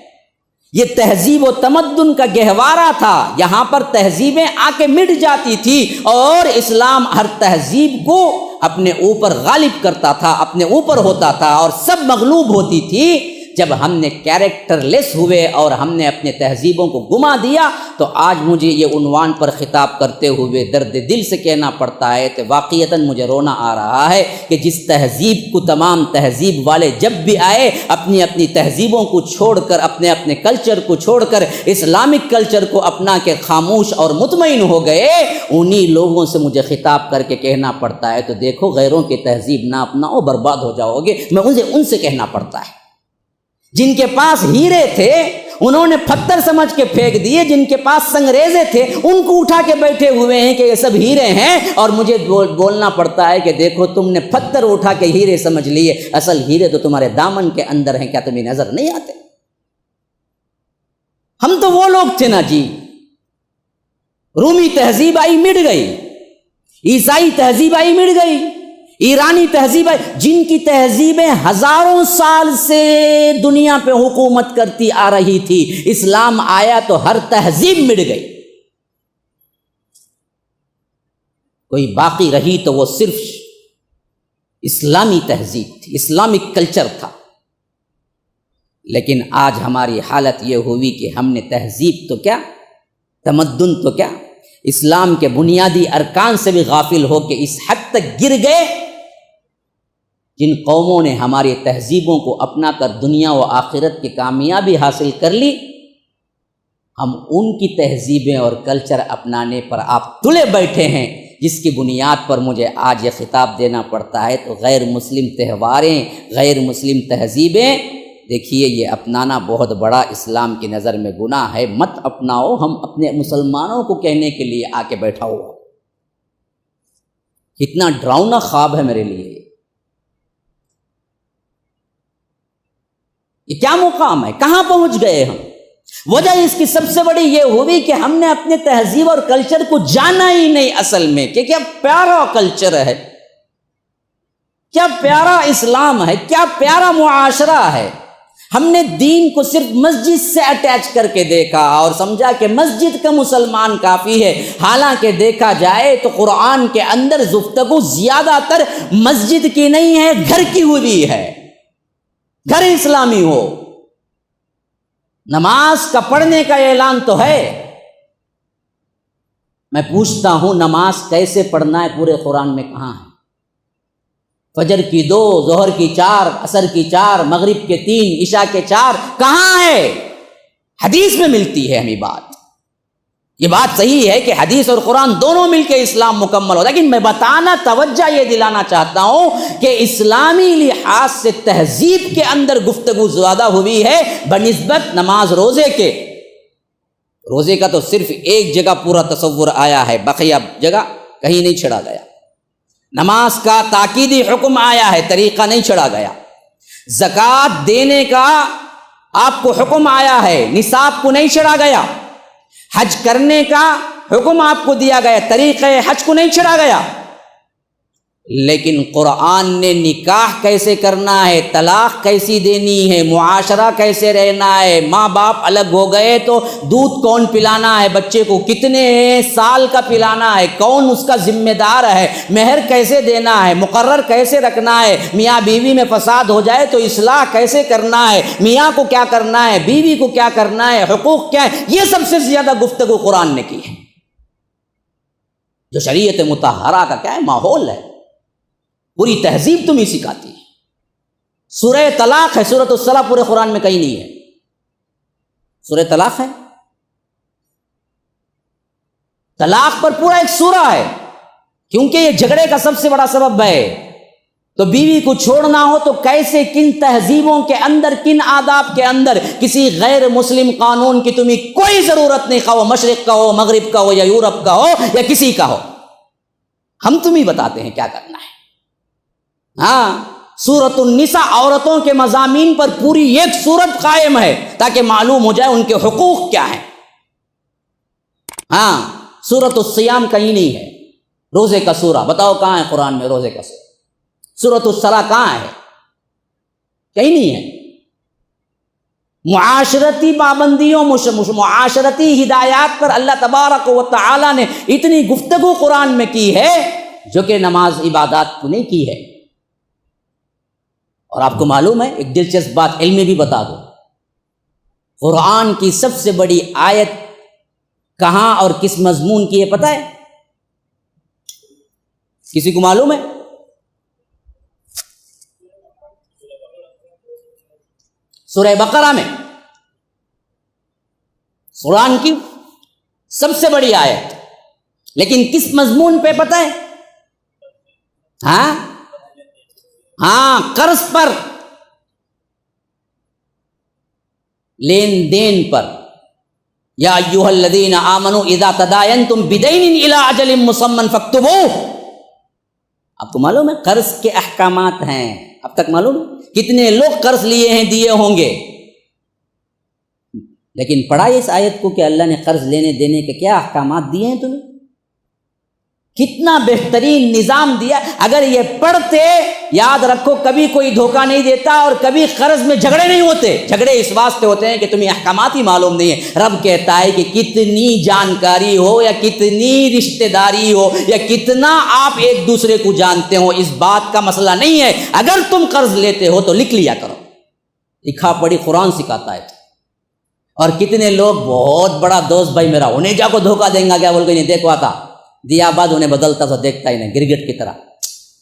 Speaker 1: یہ تہذیب و تمدن کا گہوارہ تھا، یہاں پر تہذیبیں آ کے مٹ جاتی تھی، اور اسلام ہر تہذیب کو اپنے اوپر غالب کرتا تھا، اپنے اوپر ہوتا تھا، اور سب مغلوب ہوتی تھی۔ جب ہم نے کیریکٹر لیس ہوئے اور ہم نے اپنے تہذیبوں کو گما دیا، تو آج مجھے یہ عنوان پر خطاب کرتے ہوئے درد دل سے کہنا پڑتا ہے کہ واقعتاً مجھے رونا آ رہا ہے کہ جس تہذیب کو تمام تہذیب والے جب بھی آئے، اپنی اپنی تہذیبوں کو چھوڑ کر، اپنے اپنے کلچر کو چھوڑ کر اسلامک کلچر کو اپنا کے خاموش اور مطمئن ہو گئے، انہی لوگوں سے مجھے خطاب کر کے کہنا پڑتا ہے تو دیکھو غیروں کی تہذیب نہ اپناؤ، برباد ہو جاؤ گے۔ میں ان سے کہنا پڑتا ہے جن کے پاس ہیرے تھے انہوں نے پتھر سمجھ کے پھینک دیے، جن کے پاس سنگریزے تھے ان کو اٹھا کے بیٹھے ہوئے ہیں کہ یہ سب ہیرے ہیں، اور مجھے بولنا پڑتا ہے کہ دیکھو تم نے پتھر اٹھا کے ہیرے سمجھ لیے، اصل ہیرے تو تمہارے دامن کے اندر ہیں، کیا تمہیں نظر نہیں آتے؟ ہم تو وہ لوگ تھے نا جی، رومی تہذیب آئی مٹ گئی، عیسائی تہذیب آئی مٹ گئی، ایرانی تہذیب آئی، جن کی تہذیبیں ہزاروں سال سے دنیا پہ حکومت کرتی آ رہی تھی، اسلام آیا تو ہر تہذیب مٹ گئی، کوئی باقی رہی تو وہ صرف اسلامی تہذیب تھی، اسلامک کلچر تھا۔ لیکن آج ہماری حالت یہ ہوئی کہ ہم نے تہذیب تو کیا، تمدن تو کیا، اسلام کے بنیادی ارکان سے بھی غافل ہو کے اس حد تک گر گئے۔ جن قوموں نے ہماری تہذیبوں کو اپنا کر دنیا و آخرت کی کامیابی حاصل کر لی، ہم ان کی تہذیبیں اور کلچر اپنانے پر آپ تلے بیٹھے ہیں، جس کی بنیاد پر مجھے آج یہ خطاب دینا پڑتا ہے۔ تو غیر مسلم تہواریں، غیر مسلم تہذیبیں، دیکھیے یہ اپنانا بہت بڑا اسلام کی نظر میں گناہ ہے، مت اپناؤ۔ ہم اپنے مسلمانوں کو کہنے کے لیے آ کے بیٹھا ہوا، کتنا ڈراؤنا خواب ہے میرے لیے، یہ کیا مقام ہے، کہاں پہنچ گئے ہم؟ وجہ اس کی سب سے بڑی یہ ہوئی کہ ہم نے اپنے تہذیب اور کلچر کو جانا ہی نہیں اصل میں، کہ کیا پیارا کلچر ہے، کیا پیارا اسلام ہے، کیا پیارا معاشرہ ہے۔ ہم نے دین کو صرف مسجد سے اٹیچ کر کے دیکھا اور سمجھا کہ مسجد کا مسلمان کافی ہے، حالانکہ دیکھا جائے تو قرآن کے اندر گفتگو زیادہ تر مسجد کی نہیں ہے، گھر کی ہوئی ہے، گھر اسلامی ہو۔ نماز کا پڑھنے کا اعلان تو ہے، میں پوچھتا ہوں نماز کیسے پڑھنا ہے پورے قرآن میں کہاں ہے؟ فجر کی 2، ظہر کی 4، عصر کی 4، مغرب کے 3، عشاء کے 4 کہاں ہے؟ حدیث میں ملتی ہے ہمیں بات۔ یہ بات صحیح ہے کہ حدیث اور قرآن دونوں مل کے اسلام مکمل ہو، لیکن میں بتانا، توجہ یہ دلانا چاہتا ہوں کہ اسلامی لحاظ سے تہذیب کے اندر گفتگو زیادہ ہوئی ہے بنسبت نماز روزے کے۔ روزے کا تو صرف ایک جگہ پورا تصور آیا ہے، بقیہ جگہ کہیں نہیں چھڑا گیا۔ نماز کا تاکیدی حکم آیا ہے، طریقہ نہیں چھڑا گیا۔ زکوٰۃ دینے کا آپ کو حکم آیا ہے، نصاب کو نہیں چھڑا گیا۔ حج کرنے کا حکم آپ کو دیا گیا، طریقہ حج کو نہیں چھڑا گیا۔ لیکن قرآن نے نکاح کیسے کرنا ہے، طلاق کیسی دینی ہے، معاشرہ کیسے رہنا ہے، ماں باپ الگ ہو گئے تو دودھ کون پلانا ہے، بچے کو کتنے سال کا پلانا ہے، کون اس کا ذمہ دار ہے، مہر کیسے دینا ہے، مقرر کیسے رکھنا ہے، میاں بیوی میں فساد ہو جائے تو اصلاح کیسے کرنا ہے، میاں کو کیا کرنا ہے، بیوی کو کیا کرنا ہے، حقوق کیا ہے، یہ سب سے زیادہ گفتگو قرآن نے کی ہے۔ جو شریعت مطہرہ کا کیا ہے ماحول ہے، پوری تہذیب تمہیں سکھاتی ہے۔ سورہ طلاق ہے، سورۃ الصلاح پورے قرآن میں کہیں نہیں ہے، سورہ طلاق ہے، طلاق پر پورا ایک سورہ ہے، کیونکہ یہ جھگڑے کا سب سے بڑا سبب ہے۔ تو بیوی کو چھوڑنا ہو تو کیسے، کن تہذیبوں کے اندر، کن آداب کے اندر، کسی غیر مسلم قانون کی تمہیں کوئی ضرورت نہیں، خواہ وہ مشرق کا ہو، مغرب کا ہو، یا یورپ کا ہو، یا کسی کا ہو، ہم تمہیں بتاتے ہیں کیا کرنا ہے۔ ہاں، سورۃ النساء عورتوں کے مضامین پر پوری ایک سورت قائم ہے تاکہ معلوم ہو جائے ان کے حقوق کیا ہیں۔ ہاں، سورۃ الصیام کہیں نہیں ہے، روزے کا سورہ، بتاؤ کہاں ہے قرآن میں روزے کا سورہ؟ سورۃ الصلاح کہاں ہے؟ کہیں نہیں ہے۔ معاشرتی پابندیوں، معاشرتی ہدایات پر اللہ تبارک و تعالی نے اتنی گفتگو قرآن میں کی ہے جو کہ نماز عبادات کو نہیں کی ہے۔ اور آپ کو معلوم ہے ایک دلچسپ بات علمی بھی بتا دو، قرآن کی سب سے بڑی آیت کہاں اور کس مضمون کی ہے پتہ ہے؟ کسی کو معلوم ہے؟ سورہ بقرہ میں قرآن کی سب سے بڑی آیت، لیکن کس مضمون پہ پتہ ہے؟ ہاں، قرض پر، لین دین پر۔ یا ایھا الذین آمنوا اذا تداینتم بدین الی اجل مسمى فاکتبوہ۔ آپ کو معلوم ہے قرض کے احکامات ہیں، اب تک معلوم ہے کتنے لوگ قرض لیے ہیں، دیے ہوں گے، لیکن پڑھا اس آیت کو کہ اللہ نے قرض لینے دینے کے کیا احکامات دیے ہیں تمہیں، کتنا بہترین نظام دیا۔ اگر یہ پڑھتے، یاد رکھو کبھی کوئی دھوکہ نہیں دیتا اور کبھی قرض میں جھگڑے نہیں ہوتے۔ جھگڑے اس واسطے ہوتے ہیں کہ تمہیں احکامات ہی معلوم نہیں ہے۔ رب کہتا ہے کہ کتنی جانکاری ہو یا کتنی رشتہ داری ہو یا کتنا آپ ایک دوسرے کو جانتے ہو، اس بات کا مسئلہ نہیں ہے۔ اگر تم قرض لیتے ہو تو لکھ لیا کرو، لکھا پڑھی قرآن سکھاتا ہے۔ اور کتنے لوگ بہت بڑا دوست بھائی میرا، انہیں جا کو دھوکہ دیں گا کیا بول کے نہیں دیکھو آتا دیا بعد انہیں بدلتا تو دیکھتا ہی نہیں، گرگٹ کی طرح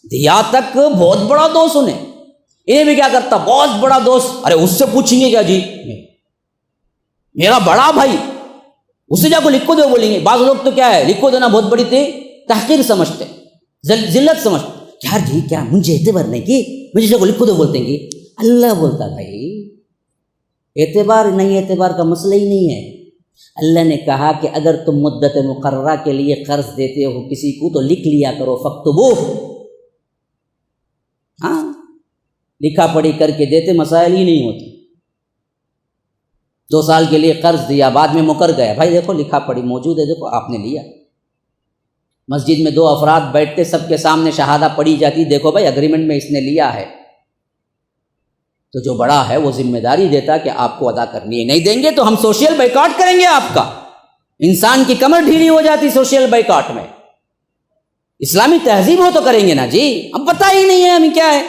Speaker 1: دیا تک بہت بڑا دوست، انہیں بھی کیا کرتا بہت بڑا دوست، ارے اس سے پوچھیں گے کیا جی میرا بڑا بھائی، اسے جا کو لکھو دو بولیں گے۔ بعض لوگ تو کیا ہے لکھو دینا بہت بڑی تھی تحقیر سمجھتے، ذلت سمجھتے، یار جی کیا مجھے اعتبار نہیں کی، مجھے جا کو لکھو دو بولتے ہیں کہ اللہ بولتا بھائی اعتبار نہیں، اعتبار کا مسئلہ ہی نہیں ہے۔ اللہ نے کہا کہ اگر تم مدت مقررہ کے لیے قرض دیتے ہو کسی کو تو لکھ لیا کرو، فاکتبوہ۔ ہاں، لکھا پڑھی کر کے دیتے مسائل ہی نہیں ہوتے۔ 2 سال کے لیے قرض دیا، بعد میں مکر گیا، بھائی دیکھو لکھا پڑھی موجود ہے، دیکھو آپ نے لیا۔ مسجد میں 2 افراد بیٹھتے، سب کے سامنے شہادہ پڑھی جاتی، دیکھو بھائی اگریمنٹ میں اس نے لیا ہے، تو جو بڑا ہے وہ ذمہ داری دیتا کہ آپ کو ادا کرنی ہے، نہیں دیں گے تو ہم سوشل بائیکاٹ کریں گے آپ کا۔ انسان کی کمر ڈھیلی ہو جاتی سوشل بائیکاٹ میں۔ اسلامی تہذیب ہو تو کریں گے نا جی، ہم پتہ ہی نہیں ہے ہمیں کیا ہے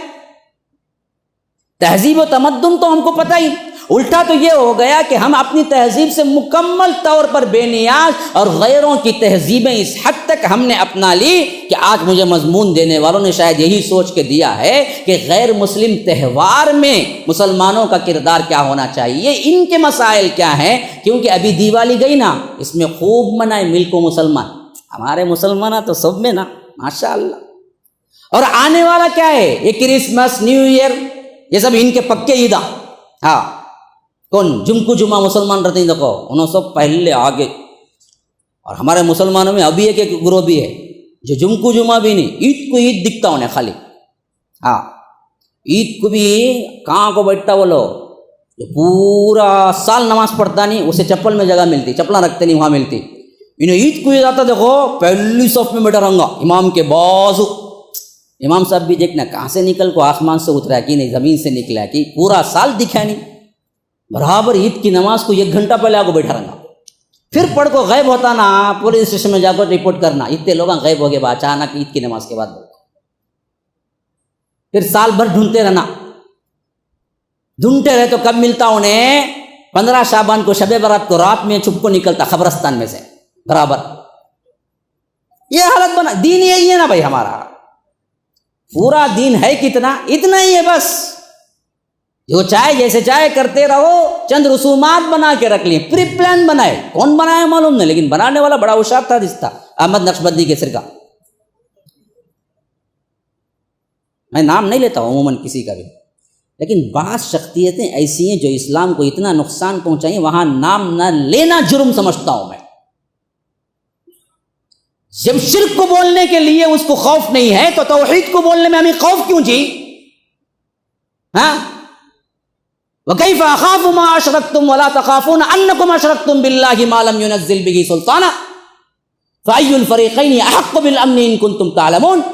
Speaker 1: تہذیب و تمدن، تو ہم کو پتہ ہی۔ الٹا تو یہ ہو گیا کہ ہم اپنی تہذیب سے مکمل طور پر بے نیاز، اور غیروں کی تہذیبیں اس حد تک ہم نے اپنا لی کہ آج مجھے مضمون دینے والوں نے شاید یہی سوچ کے دیا ہے کہ غیر مسلم تہوار میں مسلمانوں کا کردار کیا ہونا چاہیے، ان کے مسائل کیا ہیں۔ کیونکہ ابھی دیوالی گئی نا، اس میں خوب منائے ملک و مسلمان، ہمارے مسلمان تو سب میں نا ماشاءاللہ۔ اور آنے والا کیا ہے، یہ کرسمس، نیو ایئر، یہ سب ان کے پکے عیدہ۔ ہاں، کون جمکو جمعہ مسلمان رہتے ہیں، دیکھو انہوں سب پہلے آگے۔ اور ہمارے مسلمانوں میں ابھی ایک گروہ بھی ہے جو جمکو جمعہ بھی نہیں، عید کو عید دکھتا انہیں خالی۔ ہاں، عید کو بھی کہاں کو بیٹھتا وہ لوگ جو پورا سال نماز پڑھتا نہیں، اسے چپل میں جگہ ملتی، چپلاں رکھتے نہیں وہاں ملتی، انہیں عید کو عید آتا، دیکھو پہلی صف میں بیٹھا رہوں گا امام کے بازو۔ امام صاحب بھی دیکھنا کہاں سے نکل کو آسمان سے اترا کہ نہیں زمین سے نکلا کہ پورا سال دکھا نہیں، برابر عید کی نماز کو 1 گھنٹہ پہلے آگے بیٹھا رہنا۔ پھر پڑھ کو غائب ہوتا نا، پولیس اسٹیشن میں جا کر رپورٹ کرنا، اتنے لوگ غائب ہو گئے اچانک عید کی نماز کے بعد۔ پھر سال بھر ڈھونڈتے رہنا، ڈھونڈتے رہے تو کب ملتا انہیں؟ 15 شعبان کو، شب برات کو رات میں چھپ کو نکلتا قبرستان میں سے برابر۔ یہ حالت بنا، دین یہی ہے نا بھائی ہمارا، پورا دین ہے کتنا، اتنا ہی ہے بس۔ جو چاہے جیسے چاہے کرتے رہو، چند رسومات بنا کے رکھ لیے، پری پلان بنائے، کون بنایا معلوم نہیں، لیکن بنانے والا بڑا ہوشیار تھا، رشتہ احمد نقشبندی کے سرکہ. میں نام نہیں لیتا ہوں عموماً کسی کا بھی، لیکن بعض شخصیتیں ایسی ہیں جو اسلام کو اتنا نقصان پہنچائیں، وہاں نام نہ لینا جرم سمجھتا ہوں میں. جب شرک کو بولنے کے لیے اس کو خوف نہیں ہے تو توحید کو بولنے میں ہمیں خوف کیوں جی؟ ہاں، وَكَيْفَ أَخَافُ مَا أَشْرَكْتُمْ وَلَا تَخَافُونَ أَنَّكُمْ أَشْرَكْتُمْ بِاللَّهِ مَا لَمْ يُنَزِّلْ بِهِ سُلْطَانًا فَأَيُّ الْفَرِيقَيْنِ أَحَقُّ بِالْأَمْنِ إِن كُنتُمْ تَعْلَمُونَ.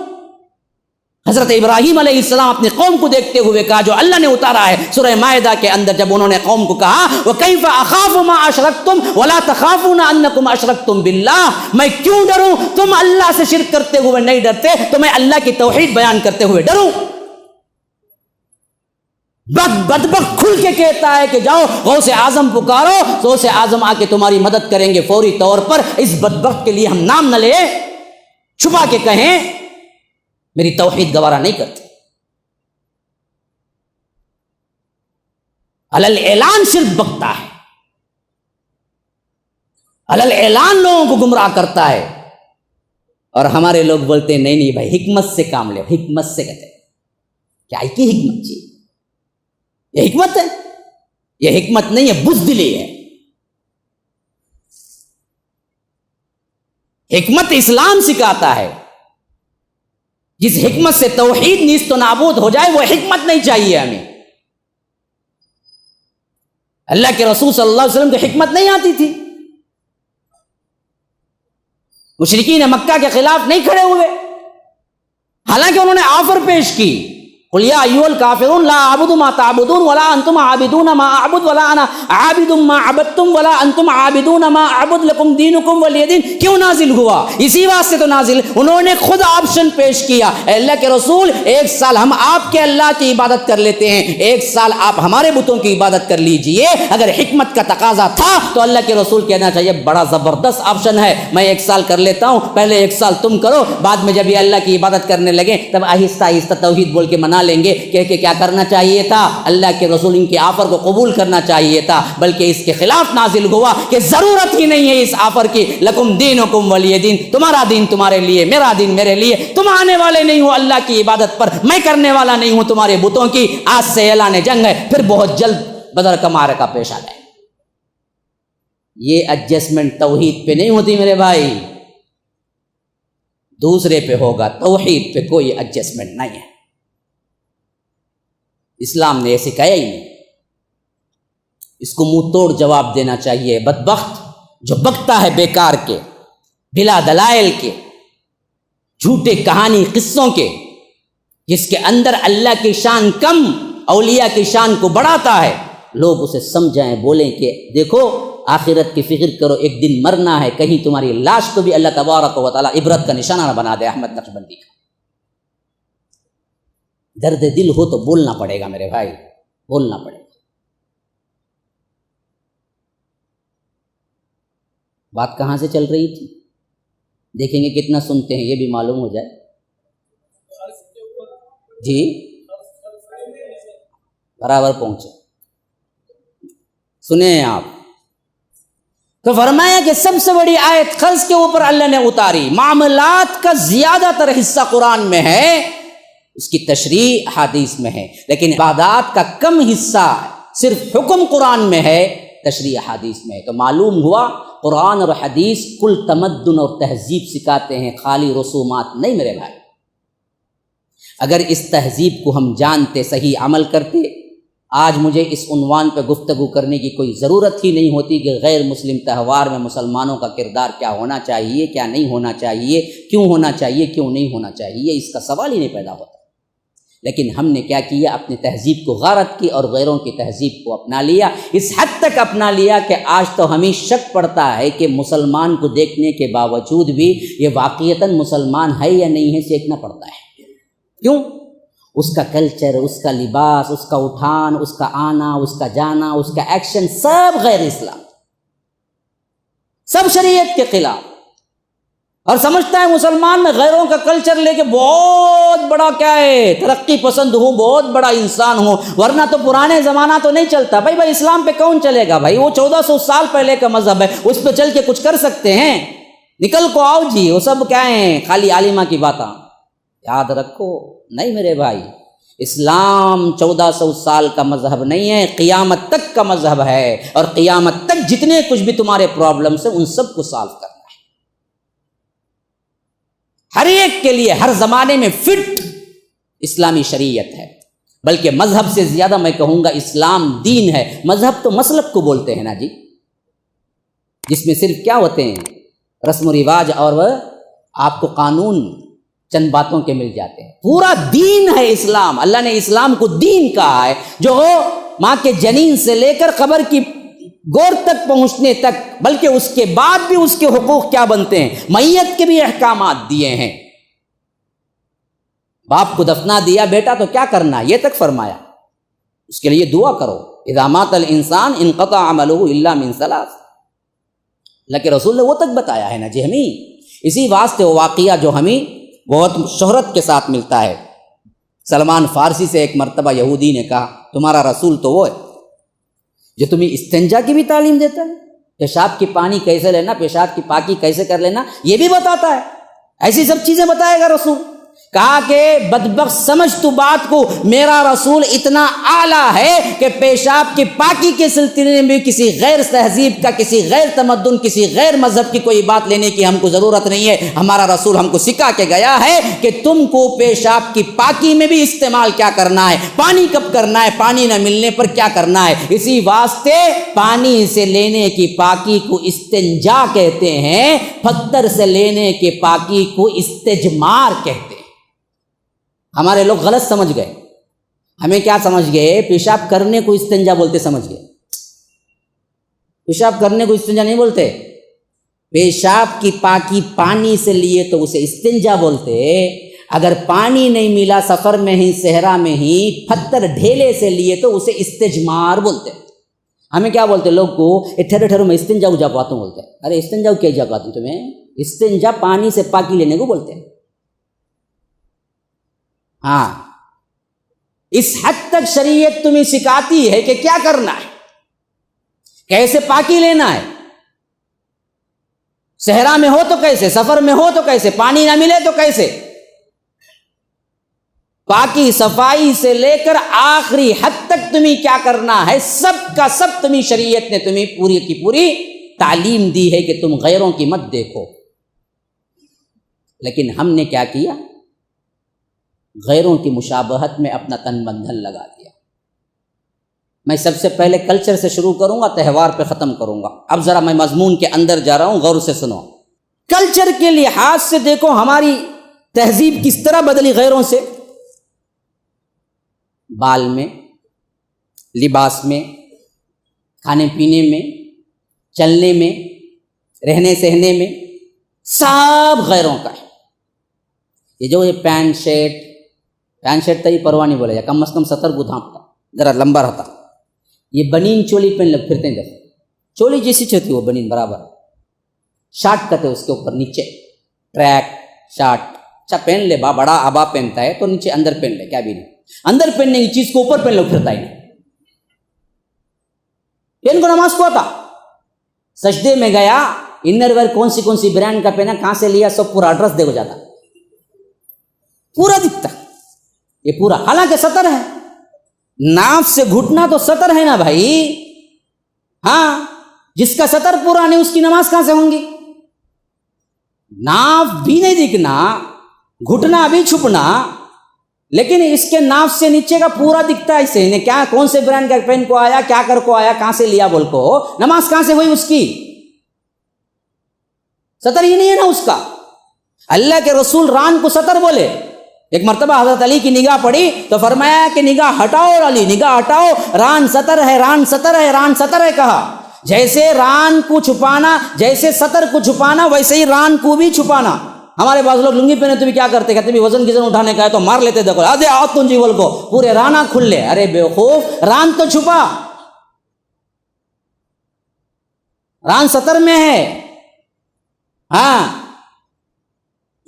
Speaker 1: حضرت ابراہیم علیہ السلام اپنی قوم کو دیکھتے ہوئے کہا، جو اللہ نے اتارا ہے سورہ مائدہ کے اندر، جب انہوں نے قوم کو کہا وَكَيْفَ أَخَافُ مَا أَشْرَكْتُمْ وَلَا تَخَافُونَ أَنَّكُمْ أَشْرَكْتُمْ بِاللَّهِ، میں کیوں ڈروں؟ تم اللہ سے شرک کرتے ہوئے نہیں ڈرتے تو میں اللہ کی توحید بیان کرتے ہوئے ڈروں؟ بدبخت کھل کے کہتا ہے کہ جاؤ غوث اعظم پکارو، غوث اعظم آ کے تمہاری مدد کریں گے فوری طور پر. اس بدبخت کے لیے ہم نام نہ لیں، چھپا کے کہیں میری توحید گوارا نہیں کرتی. علل اعلان صرف بکتا ہے، علل اعلان لوگوں کو گمراہ کرتا ہے. اور ہمارے لوگ بولتے ہیں نہیں بھائی حکمت سے کام لے. حکمت سے کہتے ہیں کیا کی حکمت جی؟ یہ حکمت ہے؟ یہ حکمت نہیں ہے، بزدلی ہے. حکمت اسلام سکھاتا ہے. جس حکمت سے توحید نیست و نابود ہو جائے وہ حکمت نہیں چاہیے ہمیں. اللہ کے رسول صلی اللہ علیہ وسلم کو حکمت نہیں آتی تھی. مشرکین مکہ کے خلاف نہیں کھڑے ہوئے، حالانکہ انہوں نے آفر پیش کی، قل یا ایھا الکافرون لا اعبد ما تعبدون ولا انتم عابدون ما اعبد ولا انا عابد ما عبدتم ولا انتم عابدون ما اعبد لكم دینکم ولی دین. کیوں نازل ہوا؟ اسی واسطے تو نازل، انہوں نے خود آپشن پیش کیا، اے اللہ کے رسول 1 سال ہم آپ کے اللہ کی عبادت کر لیتے ہیں، 1 سال آپ ہمارے بتوں کی عبادت کر لیجئے. اگر حکمت کا تقاضا تھا تو اللہ کے رسول کہنا چاہیے بڑا زبردست آپشن ہے، میں 1 سال کر لیتا ہوں، پہلے 1 سال تم کرو، بعد میں جب یہ اللہ کی عبادت کرنے لگے تب آہستہ آہستہ توحید بول کے منا لیں گے. کہ کیا کرنا چاہیے تھا؟ اللہ کے رسول ان کی آفر کو قبول کرنا چاہیے تھا، بلکہ اس کے خلاف نازل ہوا کہ ضرورت ہی نہیں ہے اس آفر کی. لکم دینکم ولی دین، تمہارا دین تمہارے لیے، میرا دین میرے لیے. تم آنے والے نہیں ہو اللہ کی عبادت پر، میں کرنے والا نہیں ہوں تمہارے بتوں کی. آج سے اعلان جنگ ہے. پھر بہت جلد بدر کا معرکہ پیش آ جائے. یہ ایڈجسٹمنٹ توحید پہ نہیں ہوتی میرے بھائی، دوسرے پہ ہوگا. توحید پہ کوئی ایڈجسٹمنٹ نہیں ہے. اسلام نے یہ سکھایا ہی نہیں. اس کو منہ توڑ جواب دینا چاہیے. بدبخت جو بکتا ہے بیکار کے، بلا دلائل کے، جھوٹے کہانی قصوں کے، جس کے اندر اللہ کی شان کم اولیاء کی شان کو بڑھاتا ہے، لوگ اسے سمجھائیں، بولیں کہ دیکھو آخرت کی فکر کرو، ایک دن مرنا ہے، کہیں تمہاری لاش کو بھی اللہ تبارک و تعالیٰ عبرت کا نشانہ نہ بنا دے. احمد نقشبندی کا درد دل ہو تو بولنا پڑے گا میرے بھائی، بولنا پڑے گا. بات کہاں سے چل رہی تھی؟ دیکھیں گے کتنا سنتے ہیں، یہ بھی معلوم ہو جائے. جی برابر پہنچے. سنیں آپ تو فرمایا کہ سب سے بڑی آیت قرض کے اوپر اللہ نے اتاری. معاملات کا زیادہ تر حصہ قرآن میں ہے، اس کی تشریح حدیث میں ہے، لیکن عبادات کا کم حصہ صرف حکم قرآن میں ہے، تشریح حدیث میں ہے. تو معلوم ہوا قرآن اور حدیث کل تمدن اور تہذیب سکھاتے ہیں، خالی رسومات نہیں میرے بھائی. اگر اس تہذیب کو ہم جانتے، صحیح عمل کرتے، آج مجھے اس عنوان پہ گفتگو کرنے کی کوئی ضرورت ہی نہیں ہوتی کہ غیر مسلم تہوار میں مسلمانوں کا کردار کیا ہونا چاہیے، کیا نہیں ہونا چاہیے، کیوں ہونا چاہیے، کیوں نہیں ہونا چاہیے، اس کا سوال ہی نہیں پیدا ہوتا. لیکن ہم نے کیا کیا؟ اپنی تہذیب کو غارت کی اور غیروں کی تہذیب کو اپنا لیا. اس حد تک اپنا لیا کہ آج تو ہمیں شک پڑتا ہے کہ مسلمان کو دیکھنے کے باوجود بھی یہ واقعتاً مسلمان ہے یا نہیں ہے سیکھنا پڑتا ہے. کیوں؟ اس کا کلچر، اس کا لباس، اس کا اٹھان، اس کا آنا، اس کا جانا، اس کا ایکشن سب غیر اسلام، سب شریعت کے خلاف. اور سمجھتا ہے مسلمان میں غیروں کا کلچر لے کے بہت بڑا کیا ہے، ترقی پسند ہوں، بہت بڑا انسان ہوں، ورنہ تو پرانے زمانہ تو نہیں چلتا بھائی اسلام پہ کون چلے گا بھائی، وہ 1400 سال پہلے کا مذہب ہے، اس پہ چل کے کچھ کر سکتے ہیں، نکل کو آؤ جی، وہ سب کیا ہیں خالی عالمہ کی باتیں۔ یاد رکھو نہیں میرے بھائی، اسلام 1400 سال کا مذہب نہیں ہے، قیامت تک کا مذہب ہے، اور قیامت تک جتنے کچھ بھی تمہارے پرابلمس ہیں ان سب کو سالو کرنا ہے، ہر ایک کے لیے ہر زمانے میں فٹ اسلامی شریعت ہے، بلکہ مذہب سے زیادہ میں کہوں گا اسلام دین ہے۔ مذہب تو مسلک کو بولتے ہیں نا جی، جس میں صرف کیا ہوتے ہیں رسم و رواج اور وہ آپ کو قانون چند باتوں کے مل جاتے ہیں، پورا دین ہے اسلام۔ اللہ نے اسلام کو دین کہا ہے، جو ماں کے جنین سے لے کر قبر کی گور تک پہنچنے تک، بلکہ اس کے بعد بھی اس کے حقوق کیا بنتے ہیں، میت کے بھی احکامات دیے ہیں۔ باپ کو دفنا دیا بیٹا تو کیا کرنا، یہ تک فرمایا، اس کے لیے دعا کرو، اذا مات الانسان انقطع عملہ الا من ثلاث، اللہ کے رسول نے وہ تک بتایا ہے نا جی ہمیں۔ اسی واسطے وہ واقعہ جو ہمیں بہت شہرت کے ساتھ ملتا ہے، سلمان فارسی سے ایک مرتبہ یہودی نے کہا تمہارا رسول تو وہ ہے جو تمہیں استنجا کی بھی تعلیم دیتا ہے، پیشاب کی پانی کیسے لینا، پیشاب کی پاکی کیسے کر لینا یہ بھی بتاتا ہے، ایسی سب چیزیں بتائے گا رسول۔ کہا کہ بدبخت سمجھ تو بات کو، میرا رسول اتنا اعلیٰ ہے کہ پیشاب کی پاکی کے سلسلے میں کسی غیر تہذیب کا، کسی غیر تمدن، کسی غیر مذہب کی کوئی بات لینے کی ہم کو ضرورت نہیں ہے۔ ہمارا رسول ہم کو سکھا کے گیا ہے کہ تم کو پیشاب کی پاکی میں بھی استعمال کیا کرنا ہے، پانی کب کرنا ہے، پانی نہ ملنے پر کیا کرنا ہے۔ اسی واسطے پانی سے لینے کی پاکی کو استنجا کہتے ہیں، پتھر سے لینے کے پاکی کو استجمار کہتے ہیں۔ ہمارے لوگ غلط سمجھ گئے، ہمیں کیا سمجھ گئے، پیشاب کرنے کو استنجا بولتے سمجھ گئے۔ پیشاب کرنے کو استنجا نہیں بولتے، پیشاب کی پاکی پانی سے لیے تو اسے استنجا بولتے، اگر پانی نہیں ملا سفر میں ہی صحرا میں ہی پتھر ڈھیلے سے لیے تو اسے استجمار بولتے۔ ہمیں کیا بولتے لوگ کو، ٹھہرو ٹھہرو میں استنجا اجا پاتا ہوں، بولتے ارے استنجا کیا جا پاتا ہوں تمہیں، استنجا پانی سے پاکی لینے کو بولتے ہیں۔ ہاں اس حد تک شریعت تمہیں سکھاتی ہے کہ کیا کرنا ہے، کیسے پاکی لینا ہے، صحرا میں ہو تو کیسے، سفر میں ہو تو کیسے، پانی نہ ملے تو کیسے، پاکی صفائی سے لے کر آخری حد تک تمہیں کیا کرنا ہے، سب کا سب تمہیں شریعت نے تمہیں پوری کی پوری تعلیم دی ہے کہ تم غیروں کی مت دیکھو۔ لیکن ہم نے کیا کیا، غیروں کی مشابہت میں اپنا تن بندھن لگا دیا۔ میں سب سے پہلے کلچر سے شروع کروں گا، تہوار پہ ختم کروں گا۔ اب ذرا میں مضمون کے اندر جا رہا ہوں، غور سے سنو۔ کلچر کے لحاظ سے دیکھو ہماری تہذیب کس طرح بدلی غیروں سے، بال میں، لباس میں، کھانے پینے میں، چلنے میں، رہنے سہنے میں، سب غیروں کا ہے۔ یہ جو یہ پینٹ شرٹ تو یہ پرواہ نہیں بولے جا، کم از کم 70 کو دھانپتا، ذرا لمبا رہتا۔ یہ بنین چولی پہن لوگ پھرتے ہیں، جیسے چولی جیسی ہوتی وہ بنین برابر، شارٹ کٹ ہے اس کے اوپر نیچے، ٹریک شارٹ اچھا پہن لے، بڑا آبا پہنتا ہے تو نیچے اندر پہن لے، کیا بھی نہیں، اندر پہننے کی چیز کو اوپر پہن لو پھرتا ہی نہیں۔ ان کو نماز کو آتا، سجدے میں گیا، انر ویئر کون سی برانڈ کا پہنا، کہاں سے لیا، سب پورا ایڈریس دے ہو جاتا، پورا دکھتا یہ پورا، حالانکہ سطر ہے، ناف سے گھٹنا تو سطر ہے نا بھائی۔ ہاں جس کا سطر پورا نہیں اس کی نماز کہاں سے ہوں گی، ناف بھی نہیں دکھنا، گھٹنا بھی چھپنا، لیکن اس کے ناف سے نیچے کا پورا دکھتا ہے، اسے کیا کون سے برانڈ کا پہن کو آیا، کیا کر کو آیا، کہاں سے لیا بول کو، نماز کہاں سے ہوئی اس کی، سطر ہی نہیں ہے نا اس کا۔ اللہ کے رسول ران کو سطر بولے۔ ایک مرتبہ حضرت علی کی نگاہ پڑی تو فرمایا کہ نگاہ ہٹاؤ علی، نگاہ ہٹاؤ، ران سطر ہے، ران سطر ہے، ران سطر ہے کہا۔ جیسے ران کو چھپانا، جیسے سطر کو چھپانا، ویسے ہی ران کو بھی چھپانا۔ ہمارے بعض لوگ لنگی پہنے تو بھی کیا کرتے، کہتے بھی وزن کزن اٹھانے کا ہے تو مار لیتے، دیکھو آدھے آؤ تم جیول کو پورے رانا کھل لے، ارے بیوقوف، ران تو چھپا، ران سطر میں ہے۔ ہاں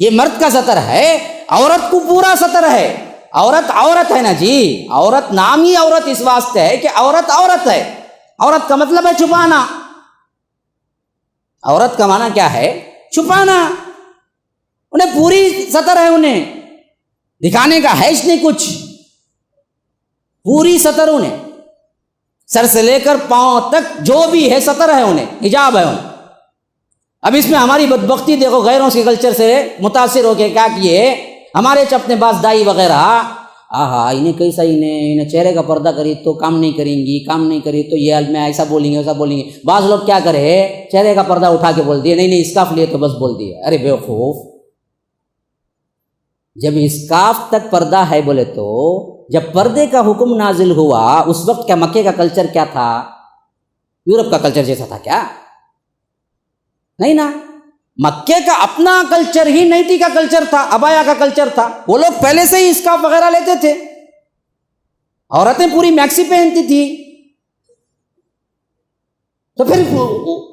Speaker 1: یہ مرد کا سطر ہے، عورت کو پورا سطر ہے. عورت ہے نا جی، عورت نام ہی عورت اس واسطے ہے کہ عورت ہے. عورت کا مطلب ہے چھپانا. عورت کا معنی کیا ہے؟ چھپانا. انہیں پوری سطر ہے، انہیں دکھانے کا ہے اس نے کچھ. پوری سطر انہیں، سر سے لے کر پاؤں تک جو بھی ہے سطر ہے انہیں، حجاب ہے انہیں. اب اس میں ہماری بدبختی دیکھو، غیروں کے کلچر سے متاثر ہو کے کیا کیے ہمارے اپنے پاس دائی وغیرہ، انہیں کیسا انہیں چہرے کا پردہ کری تو کام نہیں کریں گی، کام نہیں کری تو یہ میں ایسا بولیں گے ویسا بولیں گے. بعض لوگ کیا کرے، چہرے کا پردہ اٹھا کے بول دیے، نہیں اسکارف لیے تو بس بول دیے. ارے بیوقوف، جب اسکارف تک پردہ ہے بولے تو جب پردے کا حکم نازل ہوا اس وقت کیا مکے کا کلچر کیا تھا؟ یورپ کا کلچر جیسا تھا کیا؟ نہیں نا. مکے کا اپنا کلچر ہی نیتی کا کلچر تھا، ابایا کا کلچر تھا. وہ لوگ پہلے سے ہی اسکارف وغیرہ لیتے تھے، عورتیں پوری میکسی پہنتی تھی. تو پھر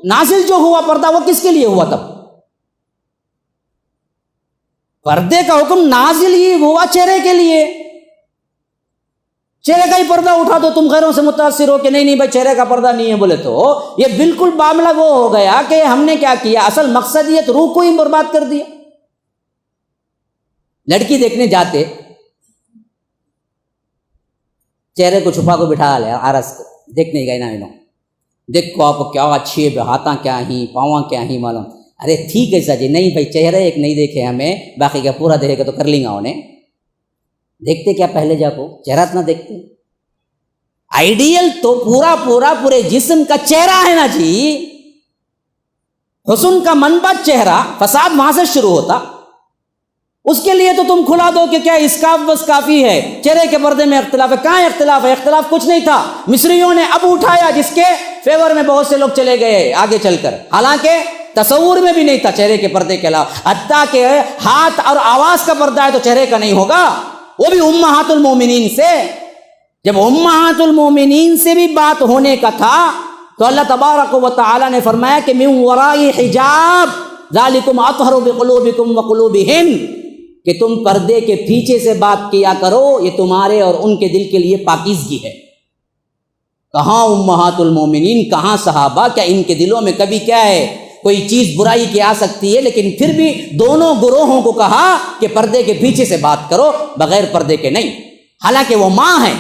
Speaker 1: نازل جو ہوا پردہ وہ کس کے لیے ہوا؟ تب پردے کا حکم نازل ہی ہوا چہرے کے لیے. چہرے کا ہی پردہ اٹھا دو تم غیروں سے متاثر ہو کہ نہیں بھائی چہرے کا پردہ نہیں ہے بولے تو یہ بالکل معاملہ وہ ہو گیا کہ ہم نے کیا کیا، اصل مقصدیت روح کو ہی برباد کر دیا. لڑکی دیکھنے جاتے، چہرے کو چھپا کو بٹھا لیا، آرس کو دیکھنے گئے نا، دیکھو آپ کیا اچھی ہے، ہاتھاں کیا ہی، پاواں کیا ہی معلوم. ارے ٹھیک ہے سر جی، نہیں بھائی چہرے ایک نہیں دیکھے ہمیں، باقی کا پورا دیکھے گا تو کر لیں گا. انہیں دیکھتے کیا پہلے جا کو چہرہ اتنا دیکھتے. آئیڈیل تو پورے جسم کا چہرہ ہے نا جی. حسن کا منبع چہرہ، فساد وہاں سے شروع ہوتا. اس کے لیے تو تم کھلا دو کہ کیا اسکارف بس کافی ہے، چہرے کے پردے میں اختلاف ہے. کہاں اختلاف ہے؟ اختلاف کچھ نہیں تھا. مصریوں نے اب اٹھایا جس کے فیور میں بہت سے لوگ چلے گئے آگے چل کر، حالانکہ تصور میں بھی نہیں تھا چہرے کے پردے کے علاوہ. حتیٰ کہ ہاتھ اور آواز کا پردہ ہے تو چہرے کا نہیں ہوگا، وہ بھی امہات المومنین سے. جب امہات المومنین سے بھی بات ہونے کا تھا تو اللہ تبارک و تعالی نے فرمایا کہ من وراء حجاب ذالکم اطہر بقلوبکم وقلوبہن، کہ تم پردے کے پیچھے سے بات کیا کرو، یہ تمہارے اور ان کے دل کے لیے پاکیزگی ہے. کہاں امہات المومنین، کہاں صحابہ؟ کیا ان کے دلوں میں کبھی کیا ہے کوئی چیز برائی کی آ سکتی ہے؟ لیکن پھر بھی دونوں گروہوں کو کہا کہ پردے کے پیچھے سے بات کرو، بغیر پردے کے نہیں. حالانکہ وہ ماں ہیں.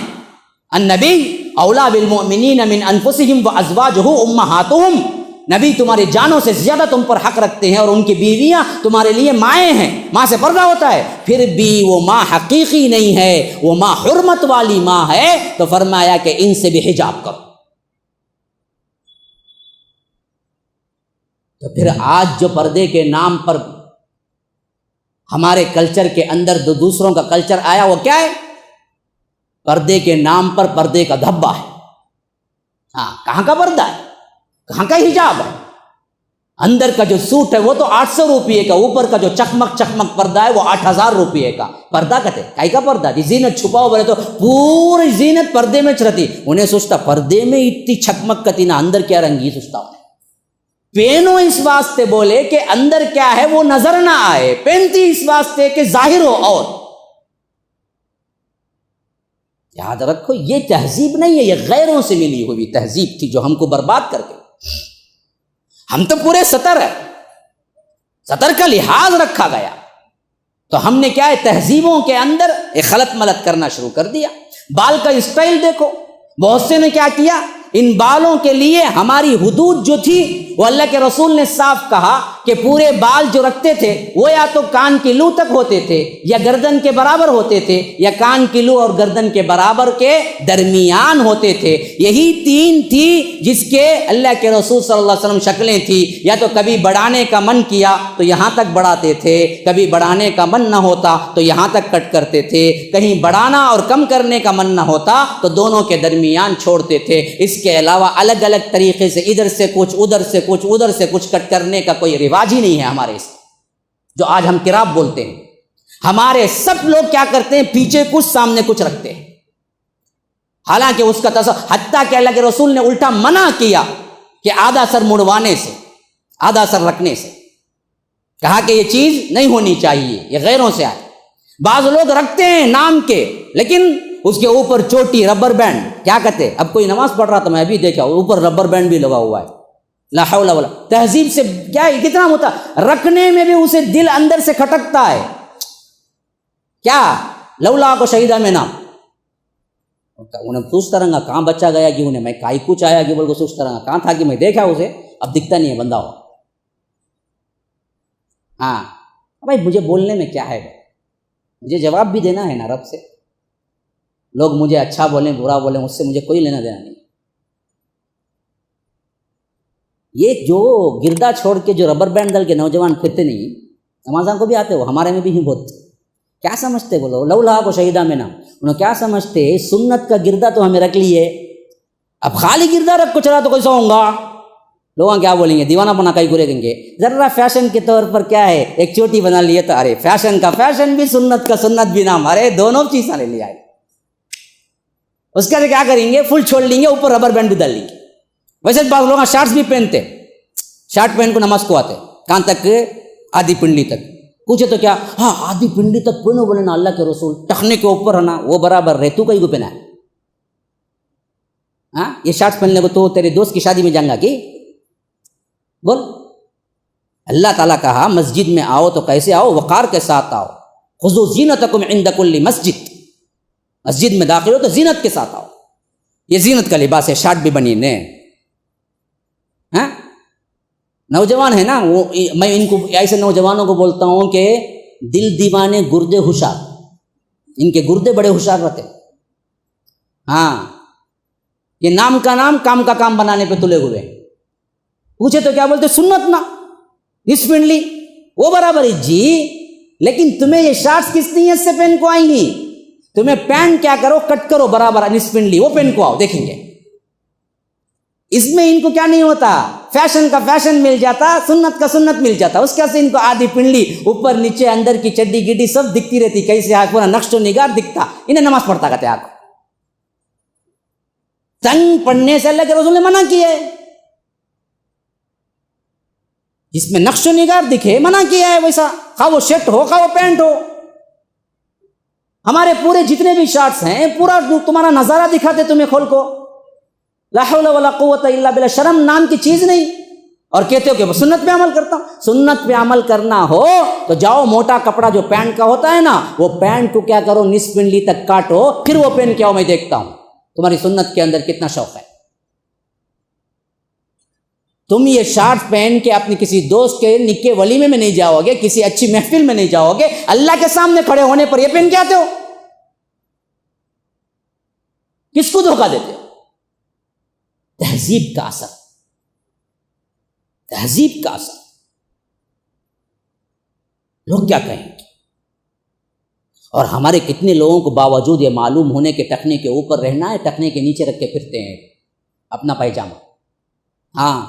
Speaker 1: النبی اولا بالمؤمنین من انفسہم وازواجہ امہاتہم، نبی تمہاری جانوں سے زیادہ تم پر حق رکھتے ہیں اور ان کی بیویاں تمہارے لیے مائیں ہیں. ماں سے پردہ ہوتا ہے، پھر بھی وہ ماں حقیقی نہیں ہے، وہ ماں حرمت والی ماں ہے. تو فرمایا کہ ان سے بھی حجاب کرو. تو پھر آج جو پردے کے نام پر ہمارے کلچر کے اندر دوسروں کا کلچر آیا، وہ کیا ہے؟ پردے کے نام پر پردے کا دھبا ہے. ہاں، کہاں کا پردہ ہے؟ کہاں کا حجاب ہے؟ اندر کا جو سوٹ ہے وہ تو 800 روپیے کا، اوپر کا جو چکمک پردہ ہے وہ 8000 روپیے کا. پردہ کہتے ہیں کائی کا پردہ جی؟ زینت چھپاؤ بولے تو پوری زینت پردے میں چرتی. انہیں سوچتا پردے میں اتنی چکمک کتی نا، اندر کیا رنگی سوچتا. پہنو اس واسطے بولے کہ اندر کیا ہے وہ نظر نہ آئے، پہنتی اس واسطے کہ ظاہر ہو. اور یاد رکھو یہ تہذیب نہیں ہے، یہ غیروں سے ملی ہوئی تہذیب تھی جو ہم کو برباد کر گئی. ہم تو پورے سطر ہے، سطر کا لحاظ رکھا گیا، تو ہم نے کیا ہے تہذیبوں کے اندر ایک خلط ملط کرنا شروع کر دیا. بال کا اسٹائل دیکھو، بہت سے نے کیا کیا، ان بالوں کے لیے ہماری حدود جو تھی وہ اللہ کے رسول نے صاف کہا کہ پورے بال جو رکھتے تھے وہ یا تو کان کی لو تک ہوتے تھے یا گردن کے برابر ہوتے تھے یا کان کی لو اور گردن کے برابر کے درمیان ہوتے تھے. یہی تین تھی جس کے اللہ کے رسول صلی اللہ علیہ وسلم شکلیں تھی. یا تو کبھی بڑھانے کا من کیا تو یہاں تک بڑھاتے تھے، کبھی بڑھانے کا من نہ ہوتا تو یہاں تک کٹ کرتے تھے، کہیں بڑھانا اور کم کرنے کا من نہ ہوتا تو دونوں کے درمیان چھوڑتے تھے. اس کے علاوہ الگ الگ طریقے سے ادھر سے کچھ ادھر سے کچھ ادھر سے کچھ کٹ کرنے کا کوئی رواج ہی نہیں ہے ہمارے اس جو آج ہم کراب بولتے ہیں. ہمارے سب لوگ کیا کرتے ہیں، پیچھے کچھ سامنے کچھ رکھتے ہیں، حالانکہ اس کا حتیٰ کہ اللہ کے رسول نے الٹا منع کیا کہ آدھا سر مڑوانے سے، آدھا سر رکھنے سے. کہا کہ یہ چیز نہیں ہونی چاہیے، یہ غیروں سے آئے۔ بعض لوگ رکھتے ہیں نام کے، لیکن اس کے اوپر چوٹی ربر بینڈ، کیا کہتے ہیں، اب کوئی نماز پڑھ رہا تھا میں ابھی دیکھا اوپر ربر بینڈ بھی لگا ہوا ہے، لا حول ولا، تہذیب سے کیا ہے، کتنا ہوتا، رکھنے میں بھی اسے دل اندر سے کھٹکتا ہے، کیا لولا کو شہیدہ میں نام، انہیں سوچتا رہا کہاں بچہ گیا کہ انہیں میں کائی کچھ آیا کہ بول کو سوچتا رہا کہاں تھا کہ میں دیکھا اسے، اب دکھتا نہیں ہے بندہ ہو۔ ہاں بھائی مجھے بولنے میں کیا ہے، مجھے جواب بھی دینا ہے نا رب سے، لوگ مجھے اچھا بولیں برا بولیں اس سے مجھے کوئی لینا دینا نہیں۔ یہ جو گردا چھوڑ کے جو ربر بینڈ ڈال کے نوجوان پھرتے نہیں، نمازاں کو بھی آتے ہو، ہمارے میں بھی ہی بہت، کیا سمجھتے بولو لولا کو شہیدہ میں نام، انہوں کیا سمجھتے سنت کا گردا تو ہمیں رکھ لیے، اب خالی گردا رکھ کو چلا تو کیسا ہوں گا، لوگ کیا بولیں گے، دیوانہ پنا کئی کرے دیں گے، ذرا فیشن کے طور پر کیا ہے ایک چوٹی بنا لیے تو ارے فیشن کا فیشن بھی، سنت کا سنت بھی نام، ارے دونوں چیزیں لے لیا ہے، اس کا کیا کریں گے، فل چھوڑ لیں گے، اوپر ربر بینڈ بھی ڈال لیں گے۔ ویسے بعض لوگ شارٹس بھی پہنتے، شارٹ پہن کو نماز کو آتے، کہاں تک، آدھی پنڈلی تک، پوچھے تو کیا، ہاں آدھی پنڈلی تک پہنو، بولے نا اللہ کے رسول ٹخنے کے اوپر ہے نا وہ برابر رہے، تو کہیں کو پہنا ہے، ہاں یہ شارٹس پہننے کو تو تیرے دوست کی شادی میں جائیں گا کہ بول، اللہ تعالیٰ کہا مسجد میں آؤ تو کیسے آؤ، وقار کے ساتھ آؤ، خذوا زینتکم عند کل مسجد، مسجد میں داخل ہو تو زینت کے ساتھ آؤ، یہ زینت کا لباس ہے، شارٹ بھی بنی نے، ہاں نوجوان ہے نا وہ، میں ان کو ایسے نوجوانوں کو بولتا ہوں کہ دل دیوانے گردے ہوشیار، ان کے گردے بڑے ہوشیار رہتے، ہاں یہ نام کا نام کام کا کام بنانے پہ تلے ہوئے، پوچھے تو کیا بولتے سنت نا نصف پنڈلی وہ برابر ہے جی، لیکن تمہیں یہ شارٹس کس نیت سے پہن کو آئیں گی، تمہیں پینٹ کیا کرو کٹ کرو برابر نصف پنڈلی وہ پہن کو آؤ، دیکھیں گے اس میں ان کو کیا نہیں ہوتا، فیشن کا فیشن مل جاتا، سنت کا سنت مل جاتا، اس کا سے ان کو آدھی پنڈلی اوپر نیچے اندر کی چڈی گڈی سب دکھتی رہتی، کیسے آج پورا نقش و نگار دکھتا، انہیں نماز پڑھتا کہتے آپ تنگ پڑھنے سے اللہ کے رسول نے منع کیا ہے، جس میں نقش و نگار دکھے منع کیا ہے، ویسا خواہ وہ شرٹ ہو خواہ وہ پینٹ ہو، ہمارے پورے جتنے بھی شارٹس ہیں پورا تمہارا نظارہ دکھاتے تمہیں کھول کو، لا حول ولا قوت الا باللہ، شرم نام کی چیز نہیں، اور کہتے ہو کہ سنت پہ عمل کرتا ہوں، سنت پہ عمل کرنا ہو تو جاؤ موٹا کپڑا جو پینٹ کا ہوتا ہے نا وہ پینٹ کو کیا کرو نصف پنڈلی تک کاٹو، پھر وہ پہن کے آؤ، میں دیکھتا ہوں تمہاری سنت کے اندر کتنا شوق ہے۔ تم یہ شارٹ پہن کے اپنی کسی دوست کے نکے ولیمے میں نہیں جاؤ گے، کسی اچھی محفل میں نہیں جاؤ گے، اللہ کے سامنے کھڑے ہونے پر یہ پہن کے آتے ہو، کس کو دھوکہ دیتے ہو؟ تہذیب کا اثر، تہذیب کا اثر، لوگ کیا کہیں گے، اور ہمارے کتنے لوگوں کو باوجود یہ معلوم ہونے کے ٹخنے کے اوپر رہنا ہے، ٹخنے کے نیچے رکھ کے پھرتے ہیں اپنا پائجامہ، ہاں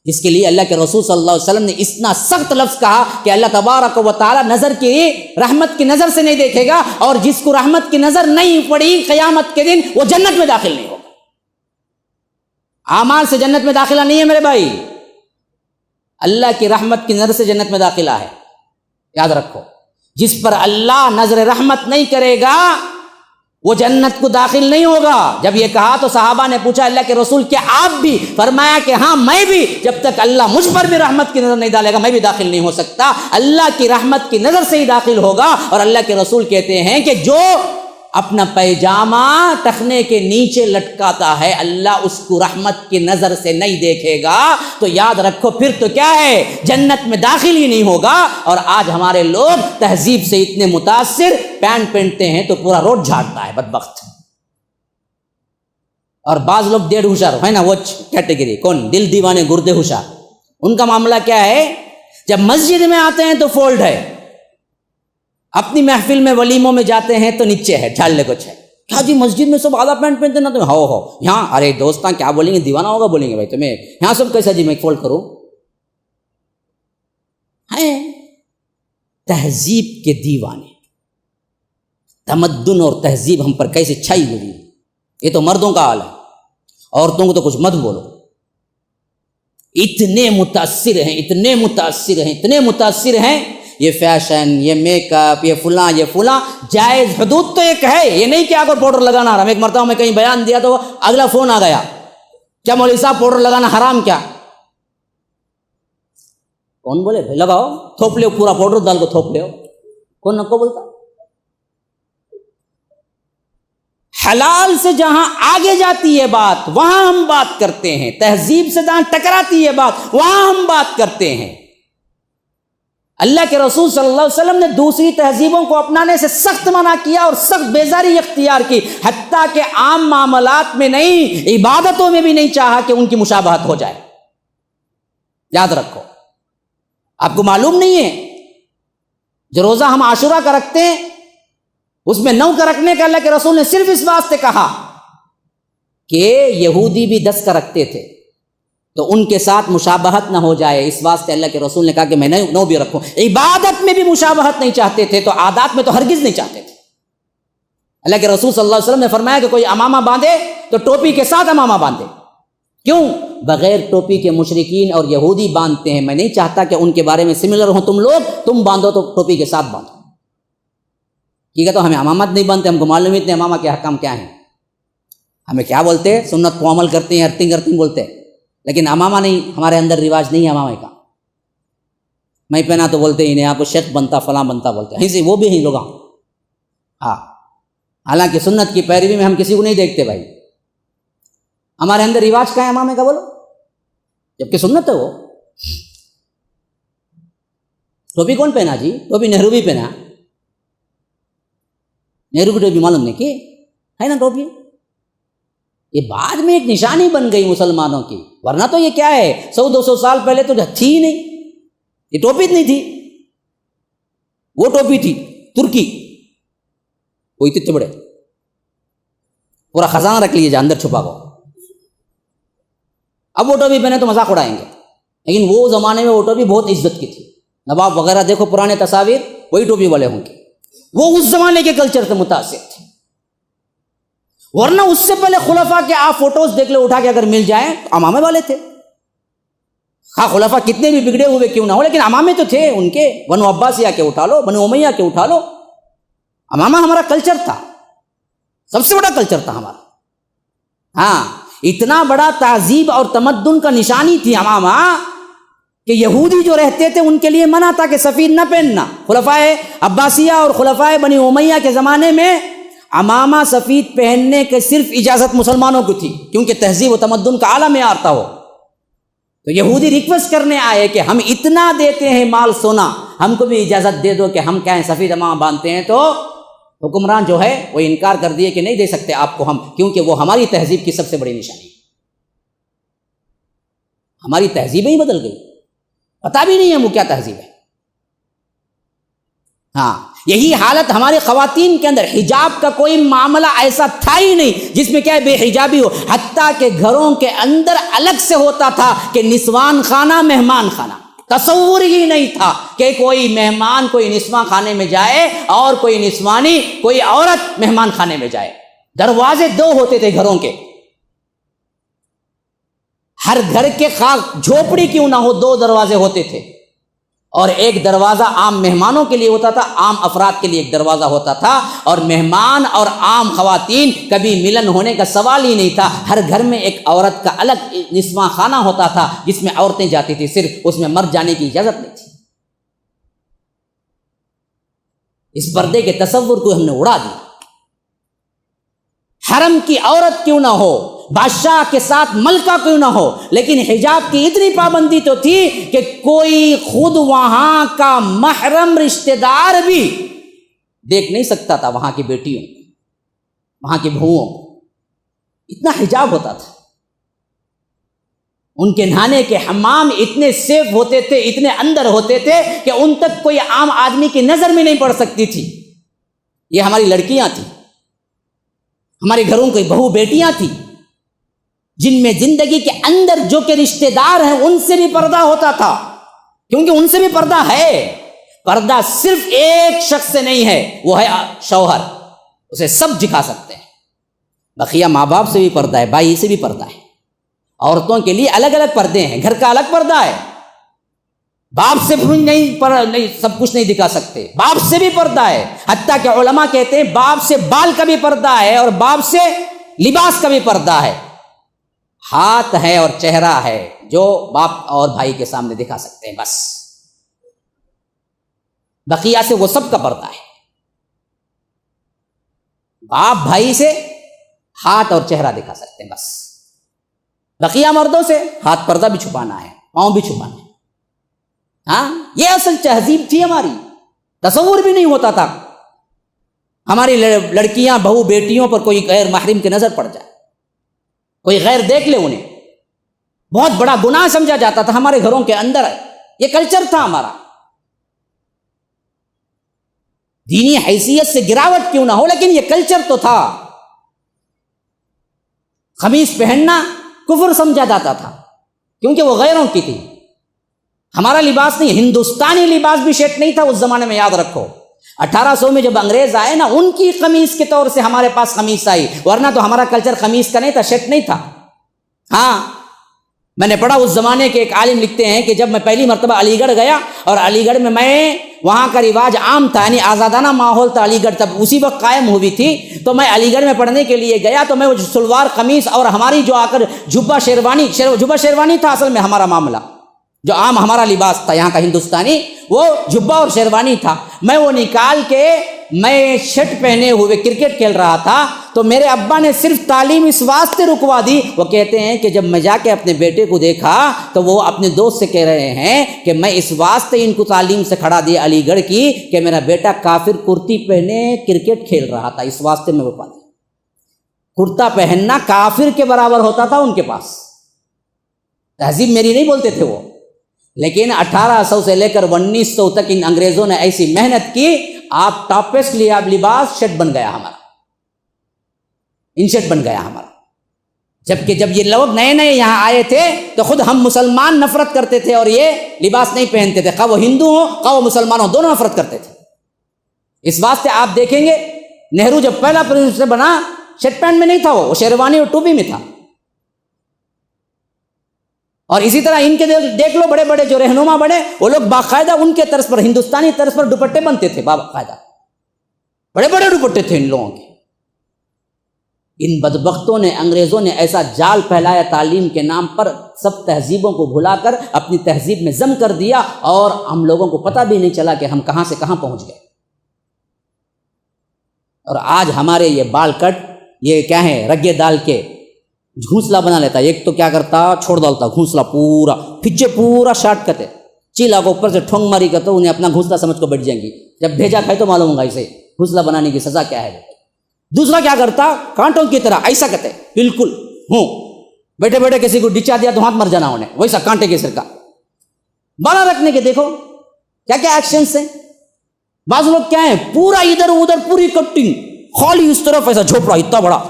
Speaker 1: جس کے لیے اللہ کے رسول صلی اللہ علیہ وسلم نے اتنا سخت لفظ کہا کہ اللہ تبارک و تعالی نظر کی رحمت کی نظر سے نہیں دیکھے گا، اور جس کو رحمت کی نظر نہیں پڑی قیامت کے دن وہ جنت میں داخل نہیں ہوگا۔ اعمال سے جنت میں داخلہ نہیں ہے میرے بھائی، اللہ کی رحمت کی نظر سے جنت میں داخلہ ہے، یاد رکھو، جس پر اللہ نظر رحمت نہیں کرے گا وہ جنت کو داخل نہیں ہوگا۔ جب یہ کہا تو صحابہ نے پوچھا اللہ کے رسول کیا آپ بھی؟ فرمایا کہ ہاں میں بھی، جب تک اللہ مجھ پر بھی رحمت کی نظر نہیں ڈالے گا میں بھی داخل نہیں ہو سکتا، اللہ کی رحمت کی نظر سے ہی داخل ہوگا۔ اور اللہ کے رسول کہتے ہیں کہ جو اپنا پیجامہ ٹخنے کے نیچے لٹکاتا ہے اللہ اس کو رحمت کی نظر سے نہیں دیکھے گا، تو یاد رکھو پھر تو کیا ہے، جنت میں داخل ہی نہیں ہوگا۔ اور آج ہمارے لوگ تہذیب سے اتنے متاثر، پینٹ پہنتے ہیں تو پورا روڈ جھاڑتا ہے بدبخت۔ اور بعض لوگ ڈیڑھ ہوشیار ہے نا، وہ کیٹیگری کون، دل دیوانے گردے ہوشیار، ان کا معاملہ کیا ہے، جب مسجد میں آتے ہیں تو فولڈ ہے، اپنی محفل میں ولیموں میں جاتے ہیں تو نیچے ہے، ڈھالنے کچھ ہے، کیا جی مسجد میں سب آدھا پینٹ پہنتے نا، تمہیں ہو یہاں، ارے دوستاں کیا بولیں گے، دیوانہ ہوگا بولیں گے بھائی تمہیں، یہاں سب کیسا جی میں فولڈ کروں، ہے تہذیب کے دیوانے، تمدن اور تہذیب ہم پر کیسے چھائی ہوئی ہے، یہ تو مردوں کا حال ہے، عورتوں کو تو کچھ مت بولو، اتنے متاثر ہیں، اتنے متاثر ہیں، اتنے متاثر ہیں، یہ فیشن، یہ میک اپ، یہ فلاں جائز حدود تو ایک ہے، یہ نہیں کہ اگر پاؤڈر لگانا حرام۔ ایک مرتبہ میں کہیں بیان دیا تو اگلا فون آ گیا، کیا مولوی صاحب پاؤڈر لگانا حرام کیا؟ کون بولے بھائی لگاؤ، تھوپ لے پورا پاؤڈر ڈال کو تھوپ لے، کون نہ کو بولتا؟ حلال سے جہاں آگے جاتی ہے بات وہاں ہم بات کرتے ہیں، تہذیب سے جہاں ٹکراتی ہے بات وہاں ہم بات کرتے ہیں۔ اللہ کے رسول صلی اللہ علیہ وسلم نے دوسری تہذیبوں کو اپنانے سے سخت منع کیا اور سخت بیزاری اختیار کی، حتیٰ کہ عام معاملات میں نہیں، عبادتوں میں بھی نہیں چاہا کہ ان کی مشابہت ہو جائے۔ یاد رکھو، آپ کو معلوم نہیں ہے جو روزہ ہم عاشورہ کا رکھتے ہیں اس میں 9 کا رکھنے کا اللہ کے رسول نے صرف اس واسطے کہا کہ یہودی بھی 10 کا رکھتے تھے تو ان کے ساتھ مشابہت نہ ہو جائے، اس واسطے اللہ کے رسول نے کہا کہ میں 9 بھی رکھوں۔ عبادت میں بھی مشابہت نہیں چاہتے تھے تو عادات میں تو ہرگز نہیں چاہتے تھے۔ اللہ کے رسول صلی اللہ علیہ وسلم نے فرمایا کہ کوئی امامہ باندھے تو ٹوپی کے ساتھ امامہ باندھے۔ کیوں؟ بغیر ٹوپی کے مشرکین اور یہودی باندھتے ہیں، میں نہیں چاہتا کہ ان کے بارے میں سملر ہوں تم لوگ، تم باندھو تو ٹوپی کے ساتھ باندھو۔ ٹھیک ہے، تو ہمیں امامت نہیں باندھتے، ہم کو معلوم اتنے امامہ کے حکام کیا ہیں، ہمیں کیا بولتے ہیں، سنت کو عمل کرتے ہیں، ارتنگ بولتے ہیں، لیکن امامہ نہیں، ہمارے اندر رواج نہیں ہے امامہ کا۔ میں پہنا تو بولتے ہی نہیں، آپ کو شیخ بنتا فلاں بنتا بولتے ہیں، سے وہ بھی ہیں لوگ۔ ہاں، حالانکہ سنت کی پیروی میں ہم کسی کو نہیں دیکھتے بھائی، ہمارے اندر رواج کا ہے امامے کا، بولو، جبکہ سنت ہے وہ۔ ٹوپی کون پہنا جی؟ ٹوپی نہرو بھی پہنا، نہرو کی ٹوپی معلوم نہیں کہ ہے نا ٹوپی، یہ بعد میں ایک نشانی بن گئی مسلمانوں کی، ورنہ تو یہ کیا ہے 100-200 سال پہلے تو تھی ہی نہیں، یہ ٹوپی نہیں تھی، وہ ٹوپی تھی ترکی، وہ اتنے بڑے، پورا خزانہ رکھ لیجیے اندر چھپا ہوا۔ اب وہ ٹوپی پہنے تو مذاق اڑائیں گے، لیکن وہ زمانے میں وہ ٹوپی بہت عزت کی تھی۔ نواب وغیرہ دیکھو پرانے تصاویر، وہی ٹوپی والے ہوں گے، وہ اس زمانے کے کلچر سے متاثر تھے۔ ورنہ اس سے پہلے خلفاء کے آپ فوٹوز دیکھ لو اٹھا کے اگر مل جائیں تو امامے والے تھے، ہاں خلفاء کتنے بھی بگڑے ہوئے کیوں نہ ہو لیکن امامے تو تھے ان کے، بنو عباسیہ کے اٹھا لو، بنو امیہ کے اٹھا لو، امامہ ہمارا کلچر تھا، سب سے بڑا کلچر تھا ہمارا۔ ہاں، اتنا بڑا تہذیب اور تمدن کا نشانی تھی امامہ کہ یہودی جو رہتے تھے ان کے لیے منع تھا کہ سفید نہ پہننا۔ خلفاء عباسیہ اور خلفاء بنی امیہ کے زمانے میں امامہ سفید پہننے کے صرف اجازت مسلمانوں کو تھی، کیونکہ تہذیب و تمدن کا اعلیٰ معیار تھا وہ۔ تو یہودی ریکویسٹ کرنے آئے کہ ہم اتنا دیتے ہیں مال سونا، ہم کو بھی اجازت دے دو کہ ہم کیا سفید امامہ باندھتے ہیں، تو حکمران جو ہے وہ انکار کر دیے کہ نہیں دے سکتے آپ کو ہم، کیونکہ وہ ہماری تہذیب کی سب سے بڑی نشانی، ہماری تہذیبیں ہی بدل گئی، پتہ بھی نہیں ہے وہ کیا تہذیب ہے۔ ہاں، یہی حالت ہمارے خواتین کے اندر، حجاب کا کوئی معاملہ ایسا تھا ہی نہیں جس میں کیا بے حجابی ہو، حتیٰ کہ گھروں کے اندر الگ سے ہوتا تھا کہ نسوان خانہ مہمان خانہ، تصور ہی نہیں تھا کہ کوئی مہمان کوئی نسواں خانے میں جائے اور کوئی نسوانی کوئی عورت مہمان خانے میں جائے۔ دروازے 2 ہوتے تھے گھروں کے، ہر گھر کے خاص جھوپڑی کیوں نہ ہو 2 دروازے ہوتے تھے، اور ایک دروازہ عام مہمانوں کے لیے ہوتا تھا، عام افراد کے لیے ایک دروازہ ہوتا تھا، اور مہمان اور عام خواتین کبھی ملن ہونے کا سوال ہی نہیں تھا۔ ہر گھر میں ایک عورت کا الگ نسواں خانہ ہوتا تھا جس میں عورتیں جاتی تھی، صرف اس میں مرد جانے کی اجازت نہیں تھی۔ اس پردے کے تصور کو ہم نے اڑا دیا۔ حرم کی عورت کیوں نہ ہو، بادشاہ کے ساتھ ملکہ کیوں نہ ہو، لیکن حجاب کی اتنی پابندی تو تھی کہ کوئی خود وہاں کا محرم رشتہ دار بھی دیکھ نہیں سکتا تھا وہاں کی بیٹیوں کو، وہاں کی بہوؤں کو، اتنا حجاب ہوتا تھا۔ ان کے نہانے کے حمام اتنے سیف ہوتے تھے، اتنے اندر ہوتے تھے کہ ان تک کوئی عام آدمی کی نظر میں نہیں پڑ سکتی تھی۔ یہ ہماری لڑکیاں تھیں، ہمارے گھروں کی بہو بیٹیاں تھیں، جن میں زندگی کے اندر جو کہ رشتہ دار ہیں ان سے بھی پردہ ہوتا تھا، کیونکہ ان سے بھی پردہ ہے۔ پردہ صرف ایک شخص سے نہیں ہے، وہ ہے شوہر، اسے سب دکھا سکتے ہیں۔ بقیہ ماں باپ سے بھی پردہ ہے، بھائی سے بھی پردہ ہے، عورتوں کے لیے الگ الگ پردے ہیں، گھر کا الگ پردہ ہے، باپ سے نہیں سب کچھ نہیں دکھا سکتے، باپ سے بھی پردہ ہے، حتیٰ کہ علماء کہتے ہیں باپ سے بال کا بھی پردہ ہے اور باپ سے لباس کا بھی پردہ ہے، ہاتھ ہے اور چہرہ ہے جو باپ اور بھائی کے سامنے دکھا سکتے ہیں، بس بقیہ سے وہ سب کا پردہ ہے۔ باپ بھائی سے ہاتھ اور چہرہ دکھا سکتے ہیں بس، بقیہ مردوں سے ہاتھ پردہ بھی چھپانا ہے، پاؤں بھی چھپانا ہے۔ ہاں، یہ اصل تہذیب تھی ہماری، تصور بھی نہیں ہوتا تھا ہماری لڑکیاں بہو بیٹیوں پر کوئی غیر محرم کی نظر پڑ جائے، کوئی غیر دیکھ لے، انہیں بہت بڑا گناہ سمجھا جاتا تھا ہمارے گھروں کے اندر، یہ کلچر تھا ہمارا۔ دینی حیثیت سے گراوٹ کیوں نہ ہو لیکن یہ کلچر تو تھا۔ قمیص پہننا کفر سمجھا جاتا تھا کیونکہ وہ غیروں کی تھی، ہمارا لباس نہیں، ہندوستانی لباس بھی شرٹ نہیں تھا اس زمانے میں، یاد رکھو۔ 1800 میں جب انگریز آئے نا، ان کی قمیص کے طور سے ہمارے پاس قمیص آئی، ورنہ تو ہمارا کلچر قمیص کا نہیں تھا، شرٹ نہیں تھا۔ ہاں، میں نے پڑھا اس زمانے کے ایک عالم لکھتے ہیں کہ جب میں پہلی مرتبہ علی گڑھ گیا اور علی گڑھ میں وہاں کا رواج عام تھا، یعنی آزادانہ ماحول تھا، علی گڑھ تب اسی وقت قائم ہوئی تھی، تو میں علی گڑھ میں پڑھنے کے لیے گیا تو میں وہ سلوار قمیص اور ہماری جو آ کر جبہ شیروانی تھا اصل میں ہمارا معاملہ، جو عام ہمارا لباس تھا یہاں کا ہندوستانی، وہ جبہ اور شیروانی تھا۔ میں وہ نکال کے میں شرٹ پہنے ہوئے کرکٹ کھیل رہا تھا تو میرے ابا نے صرف تعلیم اس واسطے رکوا دی، وہ کہتے ہیں کہ جب میں جا کے اپنے بیٹے کو دیکھا تو وہ اپنے دوست سے کہہ رہے ہیں کہ میں اس واسطے ان کو تعلیم سے کھڑا دیا علی گڑھ کی کہ میرا بیٹا کافر کرتی پہنے کرکٹ کھیل رہا تھا، اس واسطے میں رکوا دیا۔ کرتا پہننا کافر کے برابر ہوتا تھا ان کے پاس، تہذیب میری نہیں بولتے تھے وہ، لیکن 1800 سے لے کر 1900 تک ان انگریزوں نے ایسی محنت کی، آپ ٹاپسٹ لباس شرٹ بن گیا ہمارا، ان شرٹ بن گیا ہمارا۔ جبکہ جب یہ لوگ نئے نئے یہاں آئے تھے تو خود ہم مسلمان نفرت کرتے تھے اور یہ لباس نہیں پہنتے تھے، خواہ وہ ہندو ہوں خواہ وہ مسلمان ہوں، دونوں نفرت کرتے تھے۔ اس واسطے آپ دیکھیں گے نہرو جب پہلا پرائم منسٹر بنا شرٹ پینٹ میں نہیں تھا، وہ شیروانی اور ٹوپی میں تھا۔ اور اسی طرح ان کے دیکھ لو بڑے بڑے جو رہنما بڑے، وہ لوگ باقاعدہ ان کے طرز پر، ہندوستانی طرز پر دوپٹے بنتے تھے، باقاعدہ بڑے بڑے دوپٹے تھے ان لوگوں کے۔ ان بدبختوں نے، انگریزوں نے ایسا جال پھیلایا تعلیم کے نام پر، سب تہذیبوں کو بھلا کر اپنی تہذیب میں ضم کر دیا، اور ہم لوگوں کو پتہ بھی نہیں چلا کہ ہم کہاں سے کہاں پہنچ گئے۔ اور آج ہمارے یہ بال کٹ، یہ کیا ہے، رگے ڈال کے گھونسلا بنا لیتا، ایک تو کیا کرتا، چھوڑ ڈالتا گھونسلا پورا، پیچھے پورا شارٹ کرتے، چیلا کو اوپر سے ٹھونگ ماری کرتا، انہیں اپنا گھونسلا سمجھ کو بیٹھ جائیں گی، جب بھیجا کھائے تو معلوم ہوگا اسے گھونسلا بنانے کی سزا کیا ہے۔ دوسرا کیا کرتا، کانٹوں کی طرح ایسا کرتے، بالکل ہوں، بیٹھے بیٹھے کسی کو ڈچا دیا تو ہاتھ مر جانا انہیں، ویسا کانٹے کے سر کا بالا رکھنے کے۔ دیکھو کیا کیا ایکشنز ہیں۔ بعض لوگ کیا ہیں، پورا ادھر ادھر پوری کٹنگ، خالی اس طرف ایسا جھوپڑا اتنا بڑا،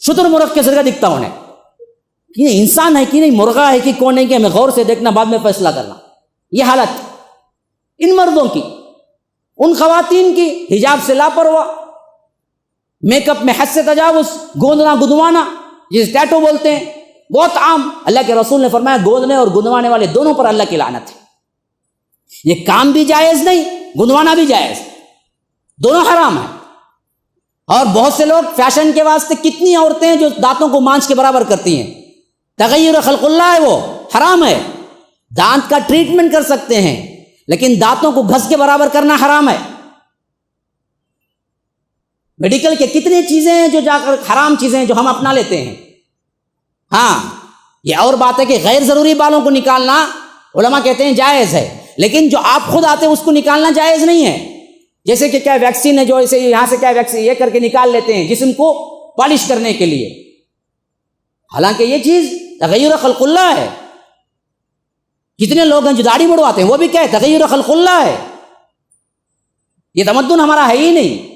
Speaker 1: شتر مرغ کے سر کا دکھتا انہیں، کہ انسان ہے کہ نہیں، مرغا ہے کہ کون نہیں، کہ ہمیں غور سے دیکھنا بعد میں فیصلہ کرنا۔ یہ حالت ان مردوں کی، ان خواتین کی، حجاب سے لاپرواہ، میک اپ میں حد سے تجاوز، گوندنا گدوانا، جس ٹیٹو بولتے ہیں، بہت عام۔ اللہ کے رسول نے فرمایا گوندنے اور گدوانے والے دونوں پر اللہ کی لعنت ہے۔ یہ کام بھی جائز نہیں، گدوانا بھی جائز، دونوں حرام ہیں۔ اور بہت سے لوگ فیشن کے واسطے، کتنی عورتیں ہیں جو دانتوں کو مانچ کے برابر کرتی ہیں، تغیر خلق اللہ ہے، وہ حرام ہے۔ دانت کا ٹریٹمنٹ کر سکتے ہیں لیکن دانتوں کو گھس کے برابر کرنا حرام ہے۔ میڈیکل کے کتنی چیزیں ہیں جو جا کر حرام چیزیں ہیں جو ہم اپنا لیتے ہیں۔ ہاں، یہ اور بات ہے کہ غیر ضروری بالوں کو نکالنا علماء کہتے ہیں جائز ہے، لیکن جو آپ خود آتے ہیں اس کو نکالنا جائز نہیں ہے۔ جیسے کہ کیا ویکسین ہے، جو اسے یہاں سے کیا ویکسین یہ کر کے نکال لیتے ہیں جسم کو پالش کرنے کے لیے، حالانکہ یہ چیز تغیر خلق اللہ ہے۔ کتنے لوگ ہیں جو داڑھی بڑھواتے ہیں، وہ بھی کیا ہے، تغیر خلق اللہ ہے۔ یہ تمدن ہمارا ہے ہی نہیں۔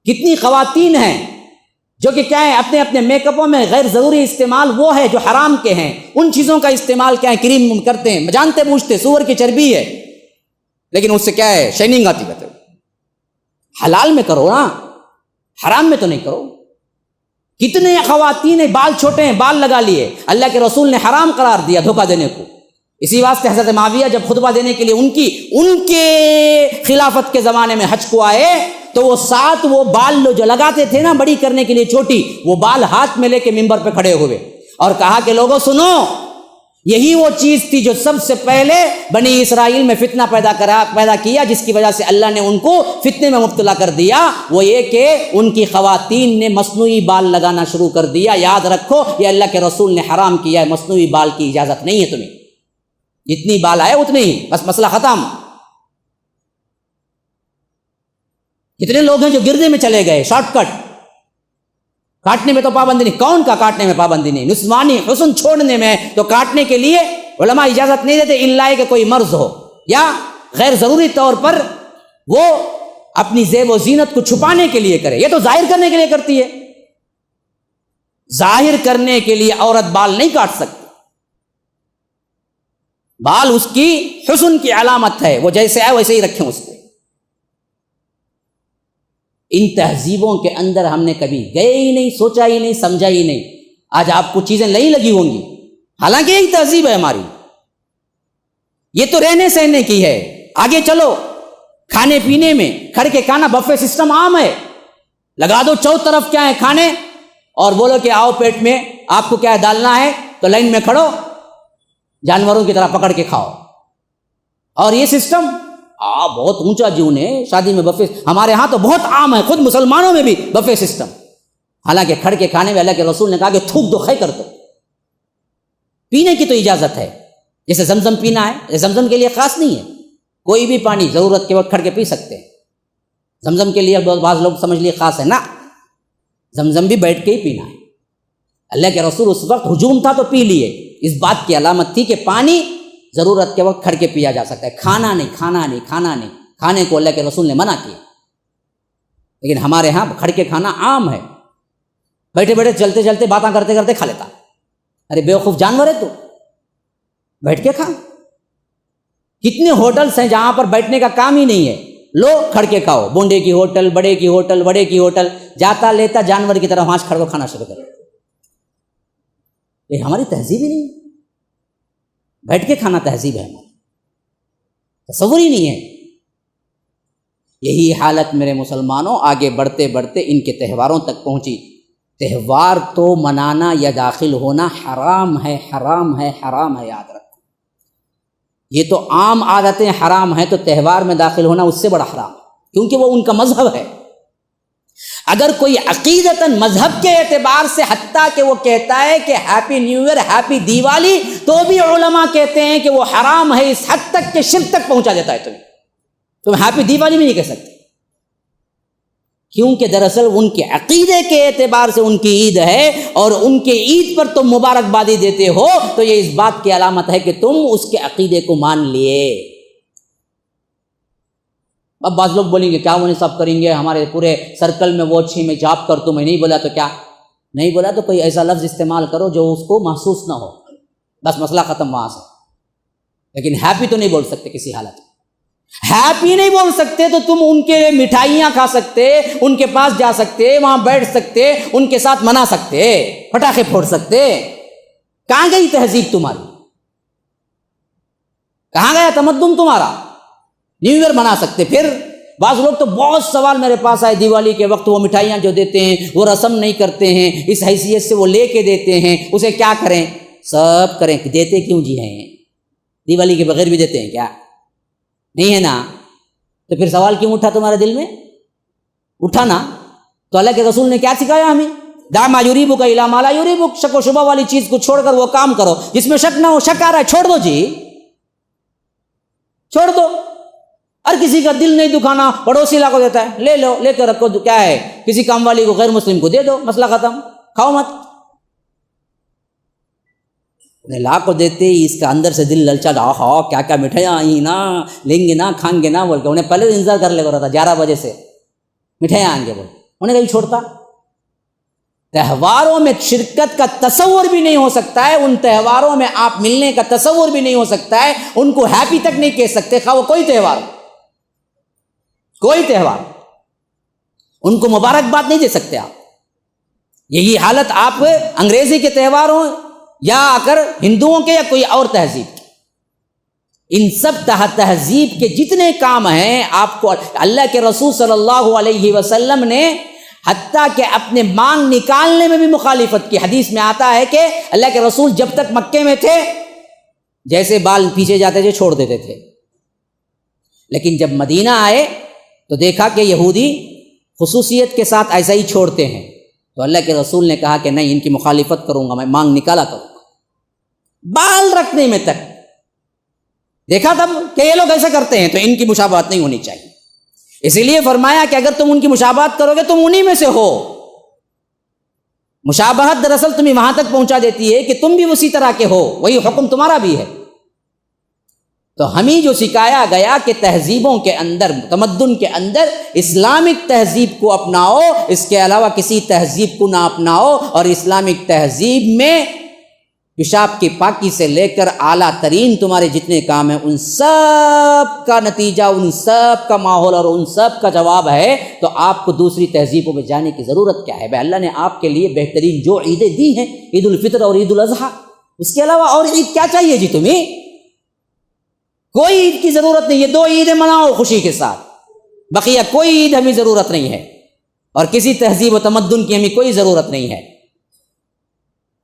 Speaker 1: کتنی خواتین ہیں جو کہ کیا ہے، اپنے اپنے میک اپوں میں غیر ضروری استعمال وہ ہے جو حرام کے ہیں، ان چیزوں کا استعمال کیا ہے، کریم کرتے ہیں، جانتے بوجھتے سور کی چربی ہے، لیکن اس سے کیا ہے، شائننگ آتی ہے۔ حلال میں کرو نا، حرام میں تو نہیں کرو۔ کتنے خواتین ہیں بال چھوٹے ہیں بال لگا لیے، اللہ کے رسول نے حرام قرار دیا دھوکہ دینے کو۔ اسی واسطے حضرت معاویہ جب خطبہ دینے کے لیے ان کے خلافت کے زمانے میں حج کو آئے تو وہ ساتھ وہ بال جو لگاتے تھے نا بڑی کرنے کے لیے چھوٹی، وہ بال ہاتھ میں لے کے ممبر پہ کھڑے ہوئے اور کہا کہ لوگوں سنو، یہی وہ چیز تھی جو سب سے پہلے بنی اسرائیل میں فتنہ پیدا کیا، جس کی وجہ سے اللہ نے ان کو فتنے میں مبتلا کر دیا، وہ یہ کہ ان کی خواتین نے مصنوعی بال لگانا شروع کر دیا۔ یاد رکھو یہ اللہ کے رسول نے حرام کیا ہے، مصنوعی بال کی اجازت نہیں ہے تمہیں، جتنی بال آئے اتنے ہی، بس مسئلہ ختم۔ کتنے لوگ ہیں جو گردے میں چلے گئے، شارٹ کٹ، کاٹنے میں تو پابندی نہیں، کون کا کاٹنے میں پابندی نہیں، نسوانی حسن چھوڑنے میں تو کاٹنے کے لیے علماء اجازت نہیں دیتے، الا کہ کوئی مرض ہو یا غیر ضروری طور پر وہ اپنی زیب و زینت کو چھپانے کے لیے کرے، یہ تو ظاہر کرنے کے لیے کرتی ہے۔ ظاہر کرنے کے لیے عورت بال نہیں کاٹ سکتی، بال اس کی حسن کی علامت ہے، وہ جیسے ہے ویسے ہی رکھیں اس کو۔ ان تہذیبوں کے اندر ہم نے کبھی گئے ہی نہیں، سوچا ہی نہیں، سمجھا ہی نہیں۔ آج آپ کو چیزیں نہیں لگی ہوں گی، حالانکہ یہی تہذیب ہے ہماری، یہ تو رہنے سہنے کی ہے۔ آگے چلو، کھانے پینے میں کھڑ کے کھانا، بفے سسٹم عام ہے، لگا دو چو طرف کیا ہے کھانے اور بولو کہ آؤ پیٹ میں آپ کو کیا ڈالنا ہے تو لائن میں کھڑو، جانوروں کی طرح پکڑ کے کھاؤ۔ اور یہ سسٹم بہت اونچا جون ہے، شادی میں بفے، ہمارے ہاں تو بہت عام ہے، خود مسلمانوں میں بھی بفے سسٹم، حالانکہ کھڑ کے کھانے میں اللہ کے رسول نے کہا کہ تھوک دو، خے کر دو۔ پینے کی تو اجازت ہے، جیسے زمزم پینا ہے، زمزم کے لیے خاص نہیں ہے، کوئی بھی پانی ضرورت کے وقت کھڑ کے پی سکتے ہیں۔ زمزم کے لیے بعض لوگ سمجھ لیے خاص ہے، نا، زمزم بھی بیٹھ کے ہی پینا ہے۔ اللہ کے رسول اس وقت ہجوم تھا تو پی لیے، اس بات کی علامت تھی کہ پانی ضرورت کے وقت کھڑ کے پیا جا سکتا ہے، کھانا نہیں، کھانا نہیں، کھانا نہیں، کھانے کو اللہ کے رسول نے منع کیا۔ لیکن ہمارے ہاں کھڑ کے کھانا عام ہے، بیٹھے بیٹھے چلتے چلتے باتیں کرتے کرتے کھا لیتا۔ ارے بیوقوف جانور ہے تو، بیٹھ کے کھا۔ کتنے ہوٹلز ہیں جہاں پر بیٹھنے کا کام ہی نہیں ہے، لو کھڑ کے کھاؤ، بونڈے کی ہوٹل، بڑے کی ہوٹل، بڑے کی ہوٹل، جاتا لیتا جانور کی طرح ہانس کھڑ کو کھانا شروع کرے۔ یہ ہماری تہذیب ہی نہیں ہے، بیٹھ کے کھانا تہذیب ہے ہماری، تصور ہی نہیں ہے۔ یہی حالت میرے مسلمانوں آگے بڑھتے بڑھتے ان کے تہواروں تک پہنچی۔ تہوار تو منانا یا داخل ہونا حرام ہے، حرام ہے، حرام ہے، یاد رکھو۔ یہ تو عام عادتیں حرام ہیں، تو تہوار میں داخل ہونا اس سے بڑا حرام ہے، کیونکہ وہ ان کا مذہب ہے۔ اگر کوئی عقیدتاً مذہب کے اعتبار سے حتیٰ کہ وہ کہتا ہے کہ happy new year, happy Diwali, تو بھی علماء کہتے ہیں کہ وہ حرام ہے، اس حد تک کہ شرک تک پہنچا دیتا ہے تم ہیپی دیوالی بھی نہیں کہہ سکتے، کیونکہ دراصل ان کے عقیدے کے اعتبار سے ان کی عید ہے، اور ان کے عید پر تم مبارکبادی دیتے ہو تو یہ اس بات کی علامت ہے کہ تم اس کے عقیدے کو مان لیے۔ اب بعض لوگ بولیں گے کیا وہ سب کریں گے، ہمارے پورے سرکل میں وہ اچھی میں جاب کر، تمہیں نہیں بولا تو کیا؟ نہیں بولا تو کوئی ایسا لفظ استعمال کرو جو اس کو محسوس نہ ہو، بس مسئلہ ختم وہاں سے۔ لیکن ہیپی تو نہیں بول سکتے کسی حالت میں، ہیپی نہیں بول سکتے تو تم ان کے مٹھائیاں کھا سکتے، ان کے پاس جا سکتے، وہاں بیٹھ سکتے، ان کے ساتھ منا سکتے، پٹاخے پھوڑ سکتے۔ کہاں گئی تہذیب تمہاری؟ کہاں گیا تمدن تمہارا؟ نیو ایئر منا سکتے۔ پھر بعض لوگ تو بہت سوال میرے پاس آئے، دیوالی کے وقت وہ مٹھائیاں جو دیتے ہیں وہ رسم نہیں کرتے ہیں، اس حیثیت سے وہ لے کے دیتے ہیں، اسے کیا کریں؟ سب کریں، دیتے کیوں جی ہیں؟ دیوالی کے بغیر بھی دیتے ہیں کیا؟ نہیں ہے نا؟ تو پھر سوال کیوں اٹھا تمہارے دل میں؟ اٹھا نا تو اللہ کے رسول نے کیا سکھایا ہمیں؟ دا ما یریبک الی ما لا یریبک، شک و شبہ والی چیز کو چھوڑ کر وہ کام کرو جس میں شک نہ ہو۔ شک آ رہا ہے، چھوڑ دو جی، چھوڑ دو۔ اور کسی کا دل نہیں دکھانا، پڑوسی لا کو دیتا ہے، لے لو، لے کر رکھو، کیا ہے، کسی کام والی کو غیر مسلم کو دے دو، مسئلہ ختم، کھاؤ مت۔ لا کو دیتے ہی اس کا اندر سے دل للچا، ہاں کیا کیا مٹھائیاں آئی نا، لیں گے نا، کھائیں گے نا بول کے، انہیں پہلے انتظار کر لے رہا تھا 11 بجے سے مٹھائیاں آئیں گے بول، انہیں کبھی چھوڑتا؟ تہواروں میں شرکت کا تصور بھی نہیں ہو سکتا ہے، ان تہواروں میں آپ ملنے کا تصور بھی نہیں ہو سکتا ہے، ان کو ہیپی تک نہیں کہہ سکتے، خواہ وہ کوئی تہوار، کوئی تہوار، ان کو مبارکباد نہیں دے سکتے آپ۔ یہی حالت آپ انگریزی کے تہواروں یا اگر ہندوؤں کے یا کوئی اور تہذیب کے، ان سب تہذیب کے جتنے کام ہیں آپ کو اللہ کے رسول صلی اللہ علیہ وسلم نے حتیٰ کہ اپنے مانگ نکالنے میں بھی مخالفت کی۔ حدیث میں آتا ہے کہ اللہ کے رسول جب تک مکے میں تھے جیسے بال پیچھے جاتے تھے چھوڑ دیتے تھے، لیکن جب مدینہ آئے تو دیکھا کہ یہودی خصوصیت کے ساتھ ایسا ہی چھوڑتے ہیں، تو اللہ کے رسول نے کہا کہ نہیں، ان کی مخالفت کروں گا، میں مانگ نکالا کروں گا بال رکھنے میں تک۔ دیکھا تب کہ یہ لوگ ایسا کرتے ہیں تو ان کی مشابہت نہیں ہونی چاہیے، اسی لیے فرمایا کہ اگر تم ان کی مشابہت کرو گے تم انہی میں سے ہو۔ مشابہت دراصل تمہیں وہاں تک پہنچا دیتی ہے کہ تم بھی اسی طرح کے ہو، وہی حکم تمہارا بھی ہے۔ تو ہمیں جو سکھایا گیا کہ تہذیبوں کے اندر، تمدن کے اندر اسلامک تہذیب کو اپناؤ، اس کے علاوہ کسی تہذیب کو نہ اپناؤ، اور اسلامک تہذیب میں پیشاب کی پاکی سے لے کر اعلیٰ ترین تمہارے جتنے کام ہیں ان سب کا نتیجہ، ان سب کا ماحول اور ان سب کا جواب ہے۔ تو آپ کو دوسری تہذیبوں میں جانے کی ضرورت کیا ہے؟ بھائی اللہ نے آپ کے لیے بہترین جو عیدیں دی ہیں، عید الفطر اور عید الاضحیٰ، اس کے علاوہ اور عید کیا چاہیے جی تمہیں؟ کوئی عید کی ضرورت نہیں ہے، دو عیدیں مناؤ خوشی کے ساتھ، بقیہ کوئی عید ہمیں ضرورت نہیں ہے، اور کسی تہذیب و تمدن کی ہمیں کوئی ضرورت نہیں ہے۔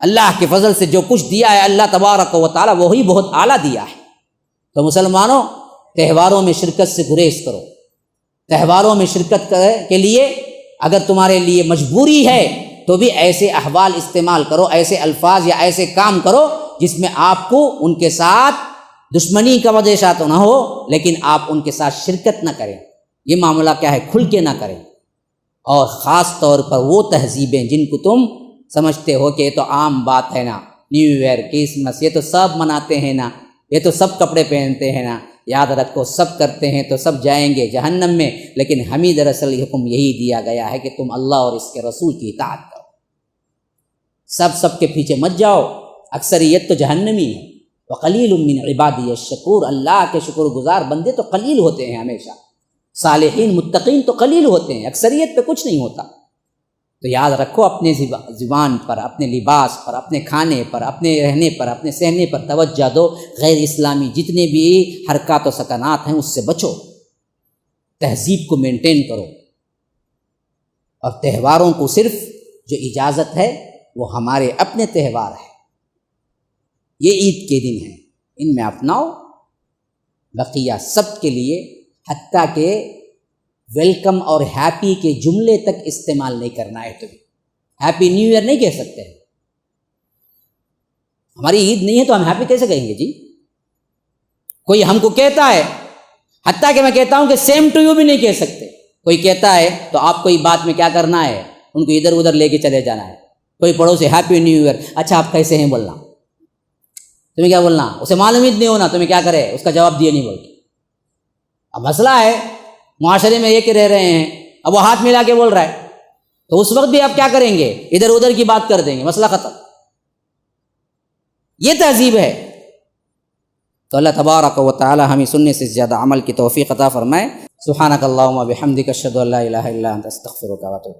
Speaker 1: اللہ کے فضل سے جو کچھ دیا ہے اللہ تبارک و تعالی وہی بہت اعلیٰ دیا ہے۔ تو مسلمانوں، تہواروں میں شرکت سے گریز کرو۔ تہواروں میں شرکت کے لیے اگر تمہارے لیے مجبوری ہے تو بھی ایسے احوال استعمال کرو، ایسے الفاظ یا ایسے کام کرو جس میں آپ کو ان کے ساتھ دشمنی کا وجہ تو نہ ہو، لیکن آپ ان کے ساتھ شرکت نہ کریں۔ یہ معاملہ کیا ہے، کھل کے نہ کریں۔ اور خاص طور پر وہ تہذیبیں جن کو تم سمجھتے ہو کہ یہ تو عام بات ہے نا، نیو ایئر، کرسمس، یہ تو سب مناتے ہیں نا، یہ تو سب کپڑے پہنتے ہیں نا، یاد رکھو سب کرتے ہیں تو سب جائیں گے جہنم میں، لیکن ہمیں دراصل حکم یہی دیا گیا ہے کہ تم اللہ اور اس کے رسول کی اطاعت کرو۔ سب کے پیچھے مت جاؤ، اکثریت تو جہنمی ہے۔ وقلیل من عبادی الشکور، اللہ کے شکر گزار بندے تو قلیل ہوتے ہیں ہمیشہ، صالحین متقین تو قلیل ہوتے ہیں، اکثریت پہ کچھ نہیں ہوتا۔ تو یاد رکھو اپنے زبان پر، اپنے لباس پر، اپنے کھانے پر، اپنے رہنے پر، اپنے سہنے پر توجہ دو۔ غیر اسلامی جتنے بھی حرکات و سکنات ہیں اس سے بچو، تہذیب کو مینٹین کرو۔ اور تہواروں کو صرف جو اجازت ہے وہ ہمارے اپنے تہوار ہیں، یہ عید کے دن ہیں، ان میں اپناؤ، بقیہ سب کے لیے، حتیٰ کہ ویلکم اور ہیپی کے جملے تک استعمال نہیں کرنا ہے۔ تمہیں ہیپی نیو ایئر نہیں کہہ سکتے ہیں، ہماری عید نہیں ہے تو ہم ہیپی کیسے کہیں گے جی؟ کوئی ہم کو کہتا ہے، حتیٰ کہ میں کہتا ہوں کہ سیم ٹو یو بھی نہیں کہہ سکتے۔ کوئی کہتا ہے تو آپ کو یہ بات میں کیا کرنا ہے، ان کو ادھر ادھر لے کے چلے جانا ہے۔ کوئی پڑوسی ہیپی نیو ایئر، اچھا آپ کیسے ہیں بولنا، تمہیں کیا بولنا، اسے معلوم ہی نہیں ہونا، تمہیں کیا کرے، اس کا جواب دیے نہیں بول کے۔ اب مسئلہ ہے معاشرے میں یہ کہ رہ رہے ہیں، اب وہ ہاتھ ملا کے بول رہا ہے تو اس وقت بھی آپ کیا کریں گے، ادھر ادھر کی بات کر دیں گے، مسئلہ ختم۔ یہ تہذیب ہے۔ تو اللہ تبارک و تعالی ہمیں سننے سے زیادہ عمل کی توفیق عطا فرمائے۔ سبحانک اللہم و بحمدک، اشہد ان لا الہ الا انت، استغفرک و اتوب۔